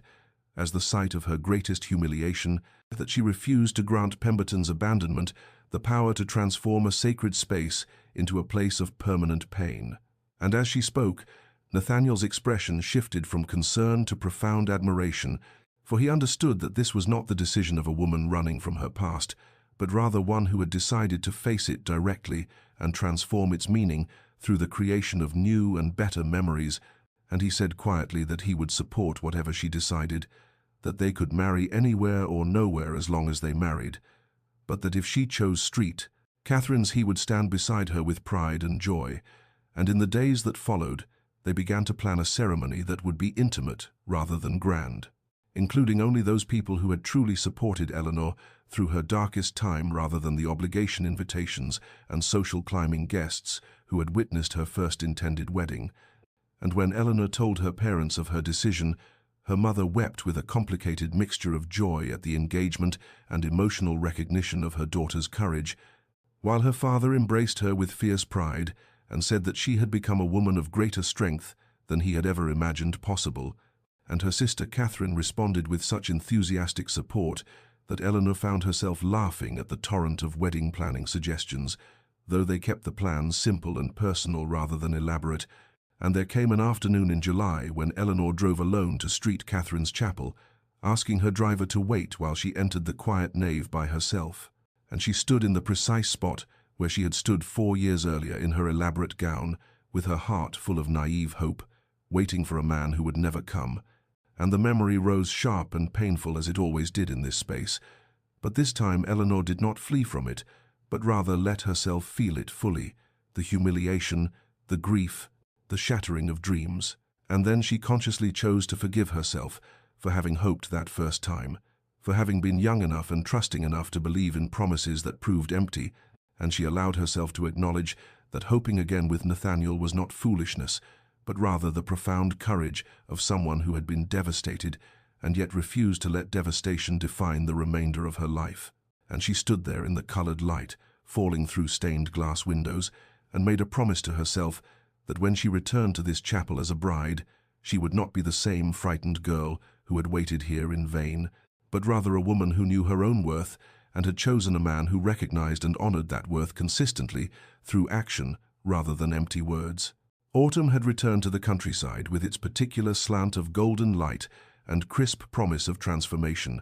as the site of her greatest humiliation, that she refused to grant Pemberton's abandonment the power to transform a sacred space into a place of permanent pain. And as she spoke, Nathaniel's expression shifted from concern to profound admiration, for he understood that this was not the decision of a woman running from her past, but rather one who had decided to face it directly and transform its meaning through the creation of new and better memories. And he said quietly that he would support whatever she decided, that they could marry anywhere or nowhere as long as they married, but that if she chose St. Catherine's he would stand beside her with pride and joy. And in the days that followed, they began to plan a ceremony that would be intimate rather than grand, including only those people who had truly supported Eleanor through her darkest time rather than the obligation invitations and social climbing guests who had witnessed her first intended wedding. And when Eleanor told her parents of her decision, her mother wept with a complicated mixture of joy at the engagement and emotional recognition of her daughter's courage, while her father embraced her with fierce pride and said that she had become a woman of greater strength than he had ever imagined possible. And her sister Catherine responded with such enthusiastic support that Eleanor found herself laughing at the torrent of wedding planning suggestions, though they kept the plans simple and personal rather than elaborate. And there came an afternoon in July when Eleanor drove alone to St. Catherine's Chapel, asking her driver to wait while she entered the quiet nave by herself. And she stood in the precise spot where she had stood 4 years earlier in her elaborate gown, with her heart full of naive hope, waiting for a man who would never come. And the memory rose sharp and painful as it always did in this space. But this time Eleanor did not flee from it, but rather let herself feel it fully, the humiliation, the grief, the shattering of dreams. And then she consciously chose to forgive herself for having hoped that first time, for having been young enough and trusting enough to believe in promises that proved empty, and she allowed herself to acknowledge that hoping again with Nathaniel was not foolishness, but rather the profound courage of someone who had been devastated and yet refused to let devastation define the remainder of her life. And she stood there in the colored light, falling through stained glass windows, and made a promise to herself that when she returned to this chapel as a bride, she would not be the same frightened girl who had waited here in vain, but rather a woman who knew her own worth and had chosen a man who recognized and honored that worth consistently through action rather than empty words. Autumn had returned to the countryside with its particular slant of golden light and crisp promise of transformation,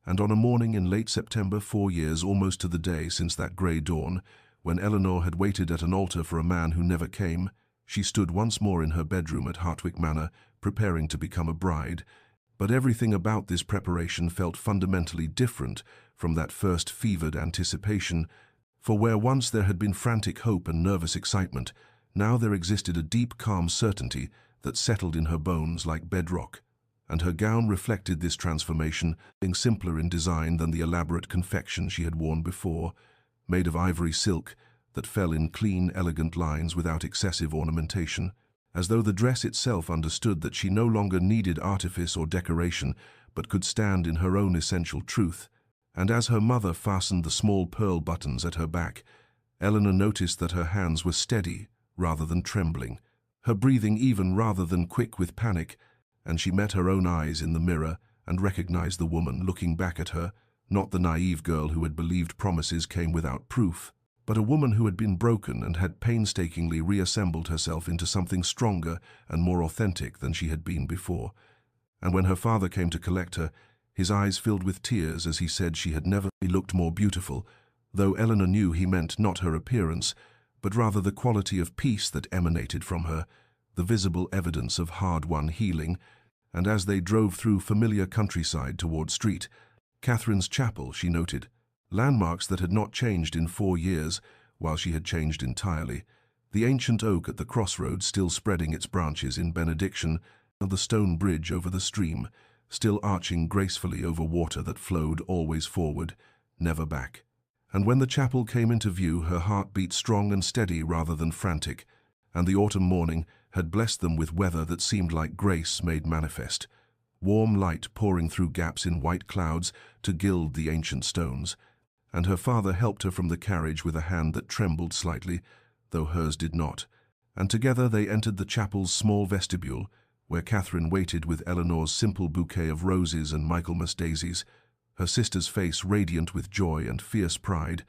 and on a morning in late September, 4 years almost to the day since that grey dawn, when Eleanor had waited at an altar for a man who never came, she stood once more in her bedroom at Hartwick Manor, preparing to become a bride. But everything about this preparation felt fundamentally different from that first fevered anticipation, for where once there had been frantic hope and nervous excitement, now there existed a deep, calm certainty that settled in her bones like bedrock. And her gown reflected this transformation, being simpler in design than the elaborate confection she had worn before, made of ivory silk that fell in clean, elegant lines without excessive ornamentation, as though the dress itself understood that she no longer needed artifice or decoration, but could stand in her own essential truth. And as her mother fastened the small pearl buttons at her back, Eleanor noticed that her hands were steady rather than trembling, her breathing even rather than quick with panic, and she met her own eyes in the mirror and recognized the woman looking back at her, not the naive girl who had believed promises came without proof, but a woman who had been broken and had painstakingly reassembled herself into something stronger and more authentic than she had been before. And when her father came to collect her, his eyes filled with tears as he said she had never looked more beautiful, though Eleanor knew he meant not her appearance, but rather the quality of peace that emanated from her, the visible evidence of hard-won healing. And as they drove through familiar countryside toward Street, Catherine's Chapel, she noted, landmarks that had not changed in 4 years, while she had changed entirely, the ancient oak at the crossroads still spreading its branches in benediction, and the stone bridge over the stream, still arching gracefully over water that flowed always forward, never back. And when the chapel came into view, her heart beat strong and steady rather than frantic, and the autumn morning had blessed them with weather that seemed like grace made manifest, warm light pouring through gaps in white clouds to gild the ancient stones. And her father helped her from the carriage with a hand that trembled slightly, though hers did not, and together they entered the chapel's small vestibule, where Catherine waited with Eleanor's simple bouquet of roses and Michaelmas daisies, her sister's face radiant with joy and fierce pride.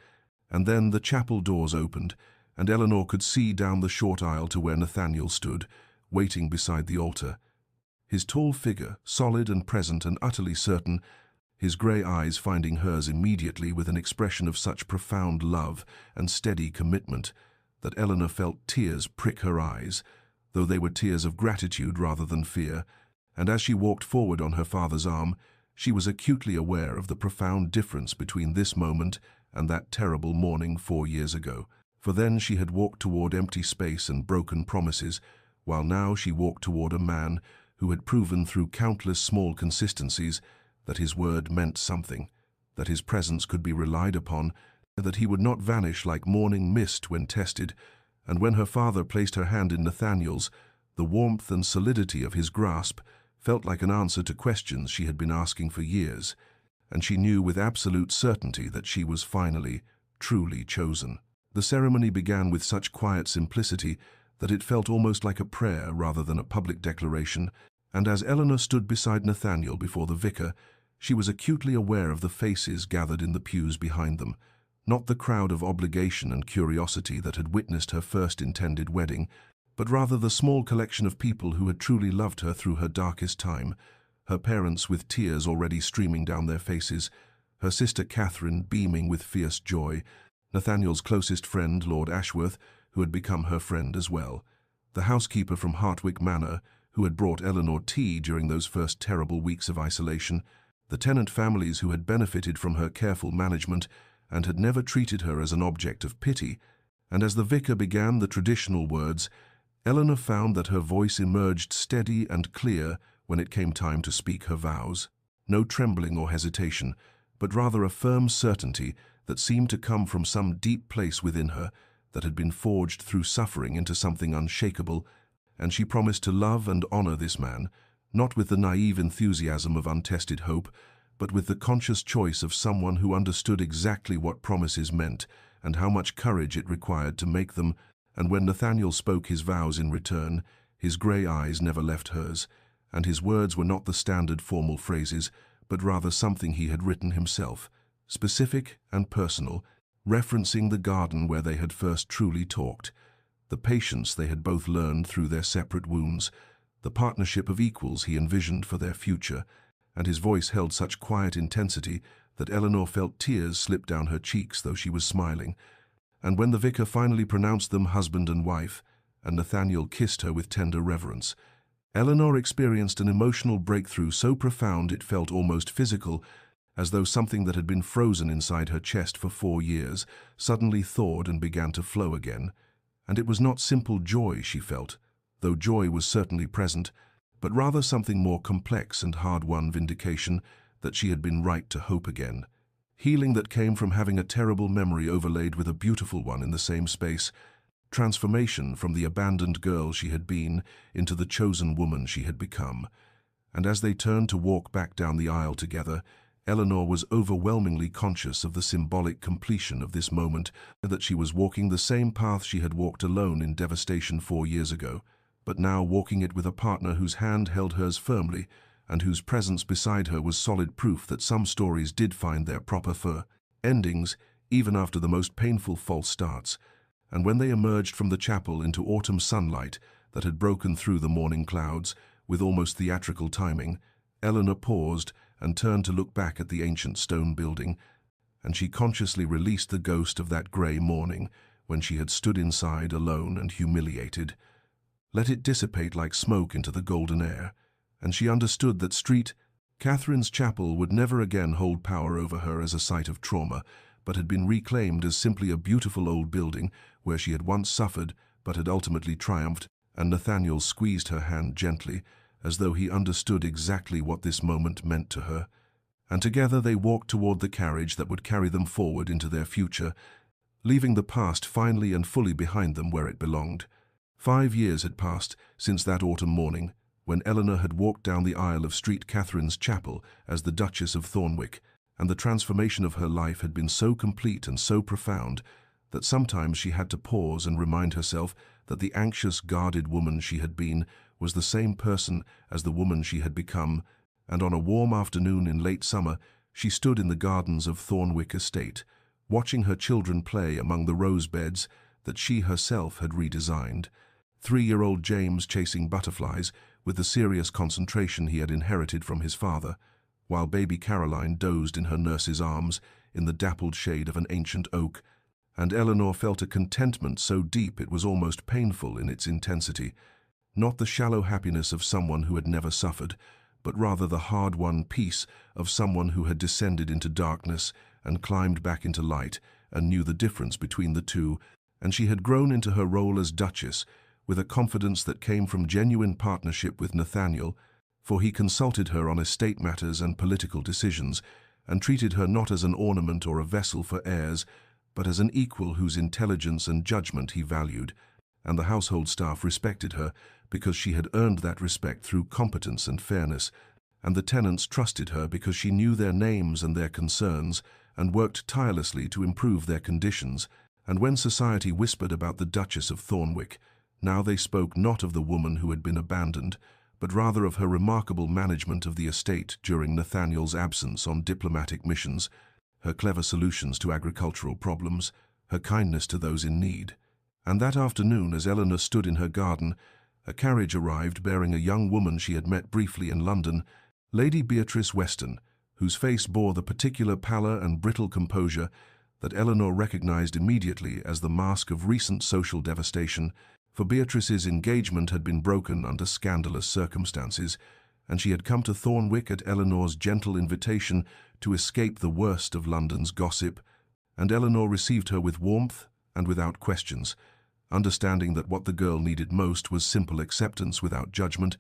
And then the chapel doors opened, and Eleanor could see down the short aisle to where Nathaniel stood, waiting beside the altar. His tall figure, solid and present and utterly certain, his grey eyes finding hers immediately with an expression of such profound love and steady commitment that Eleanor felt tears prick her eyes, though they were tears of gratitude rather than fear, and as she walked forward on her father's arm, she was acutely aware of the profound difference between this moment and that terrible morning 4 years ago. For then she had walked toward empty space and broken promises, while now she walked toward a man who had proven through countless small consistencies that his word meant something, that his presence could be relied upon, and that he would not vanish like morning mist when tested. And when her father placed her hand in Nathaniel's, the warmth and solidity of his grasp felt like an answer to questions she had been asking for years, and she knew with absolute certainty that she was finally, truly chosen. The ceremony began with such quiet simplicity that it felt almost like a prayer rather than a public declaration, and as Eleanor stood beside Nathaniel before the vicar, she was acutely aware of the faces gathered in the pews behind them, not the crowd of obligation and curiosity that had witnessed her first intended wedding, but rather the small collection of people who had truly loved her through her darkest time, her parents with tears already streaming down their faces, her sister Catherine beaming with fierce joy, Nathaniel's closest friend, Lord Ashworth, who had become her friend as well, the housekeeper from Hartwick Manor, who had brought Eleanor tea during those first terrible weeks of isolation, the tenant families who had benefited from her careful management and had never treated her as an object of pity, and as the vicar began the traditional words, Eleanor found that her voice emerged steady and clear when it came time to speak her vows. no trembling or hesitation, but rather a firm certainty that seemed to come from some deep place within her that had been forged through suffering into something unshakable, and she promised to love and honor this man, not with the naive enthusiasm of untested hope, but with the conscious choice of someone who understood exactly what promises meant and how much courage it required to make them. And when Nathaniel spoke his vows in return, his grey eyes never left hers, and his words were not the standard formal phrases, but rather something he had written himself, specific and personal, referencing the garden where they had first truly talked, the patience they had both learned through their separate wounds, the partnership of equals he envisioned for their future, and his voice held such quiet intensity that Eleanor felt tears slip down her cheeks though she was smiling. And when the vicar finally pronounced them husband and wife, and Nathaniel kissed her with tender reverence, Eleanor experienced an emotional breakthrough so profound it felt almost physical, as though something that had been frozen inside her chest for 4 years suddenly thawed and began to flow again. And it was not simple joy she felt, though joy was certainly present, but rather something more complex and hard-won vindication that she had been right to hope again. Healing that came from having a terrible memory overlaid with a beautiful one in the same space. Transformation from the abandoned girl she had been into the chosen woman she had become. And as they turned to walk back down the aisle together, Eleanor was overwhelmingly conscious of the symbolic completion of this moment, that she was walking the same path she had walked alone in devastation 4 years ago, but now walking it with a partner whose hand held hers firmly, and whose presence beside her was solid proof that some stories did find their proper endings, even after the most painful false starts. And when they emerged from the chapel into autumn sunlight that had broken through the morning clouds with almost theatrical timing, Eleanor paused and turned to look back at the ancient stone building, and she consciously released the ghost of that grey morning when she had stood inside alone and humiliated. Let it dissipate like smoke into the golden air, and she understood that Catherine's Chapel would never again hold power over her as a site of trauma, but had been reclaimed as simply a beautiful old building where she had once suffered but had ultimately triumphed. And Nathaniel squeezed her hand gently, as though he understood exactly what this moment meant to her. And together they walked toward the carriage that would carry them forward into their future, leaving the past finally and fully behind them where it belonged. 5 years had passed since that autumn morning, when Eleanor had walked down the aisle of Catherine's Chapel as the Duchess of Thornwick, and the transformation of her life had been so complete and so profound that sometimes she had to pause and remind herself that the anxious, guarded woman she had been was the same person as the woman she had become. And on a warm afternoon in late summer, she stood in the gardens of Thornwick Estate, watching her children play among the rose beds that she herself had redesigned. 3-year-old James chasing butterflies with the serious concentration he had inherited from his father, while baby Caroline dozed in her nurse's arms in the dappled shade of an ancient oak, and Eleanor felt a contentment so deep it was almost painful in its intensity, not the shallow happiness of someone who had never suffered, but rather the hard-won peace of someone who had descended into darkness and climbed back into light and knew the difference between the two, and she had grown into her role as Duchess with a confidence that came from genuine partnership with Nathaniel, for he consulted her on estate matters and political decisions, and treated her not as an ornament or a vessel for heirs, but as an equal whose intelligence and judgment he valued, and the household staff respected her because she had earned that respect through competence and fairness, and the tenants trusted her because she knew their names and their concerns and worked tirelessly to improve their conditions. And when society whispered about the Duchess of Thornwick, now they spoke not of the woman who had been abandoned, but rather of her remarkable management of the estate during Nathaniel's absence on diplomatic missions, her clever solutions to agricultural problems, her kindness to those in need. And that afternoon, as Eleanor stood in her garden, a carriage arrived bearing a young woman she had met briefly in London, Lady Beatrice Weston, whose face bore the particular pallor and brittle composure that Eleanor recognized immediately as the mask of recent social devastation, for Beatrice's engagement had been broken under scandalous circumstances, and she had come to Thornwick at Eleanor's gentle invitation to escape the worst of London's gossip, and Eleanor received her with warmth and without questions, understanding that what the girl needed most was simple acceptance without judgment.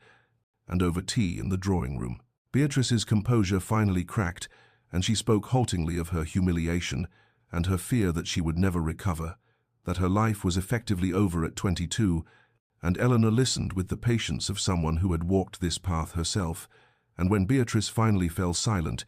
And over tea in the drawing room, Beatrice's composure finally cracked, and she spoke haltingly of her humiliation and her fear that she would never recover, that her life was effectively over at 22, and Eleanor listened with the patience of someone who had walked this path herself, and when Beatrice finally fell silent,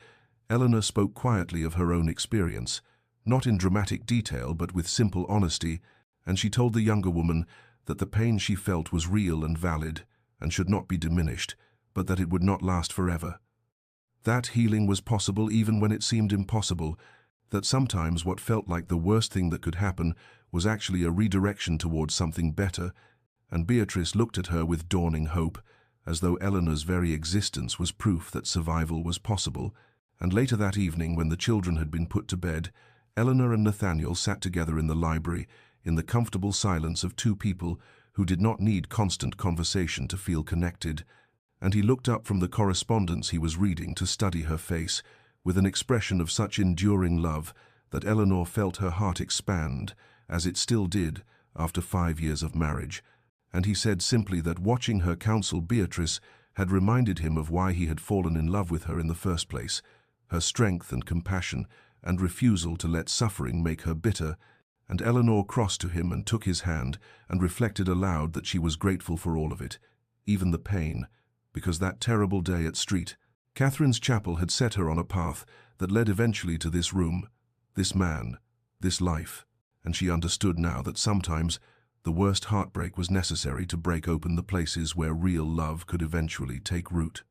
Eleanor spoke quietly of her own experience, not in dramatic detail but with simple honesty, and she told the younger woman that the pain she felt was real and valid and should not be diminished, but that it would not last forever. That healing was possible even when it seemed impossible, that sometimes what felt like the worst thing that could happen was actually a redirection towards something better, and Beatrice looked at her with dawning hope, as though Eleanor's very existence was proof that survival was possible. And later that evening, when the children had been put to bed, Eleanor and Nathaniel sat together in the library, in the comfortable silence of two people who did not need constant conversation to feel connected, and he looked up from the correspondence he was reading to study her face, with an expression of such enduring love that Eleanor felt her heart expand, as it still did after 5 years of marriage, and he said simply that watching her counsel Beatrice had reminded him of why he had fallen in love with her in the first place, her strength and compassion and refusal to let suffering make her bitter, and Eleanor crossed to him and took his hand and reflected aloud that she was grateful for all of it, even the pain, because that terrible day at Street, Catherine's chapel had set her on a path that led eventually to this room, this man, this life, and she understood now that sometimes the worst heartbreak was necessary to break open the places where real love could eventually take root.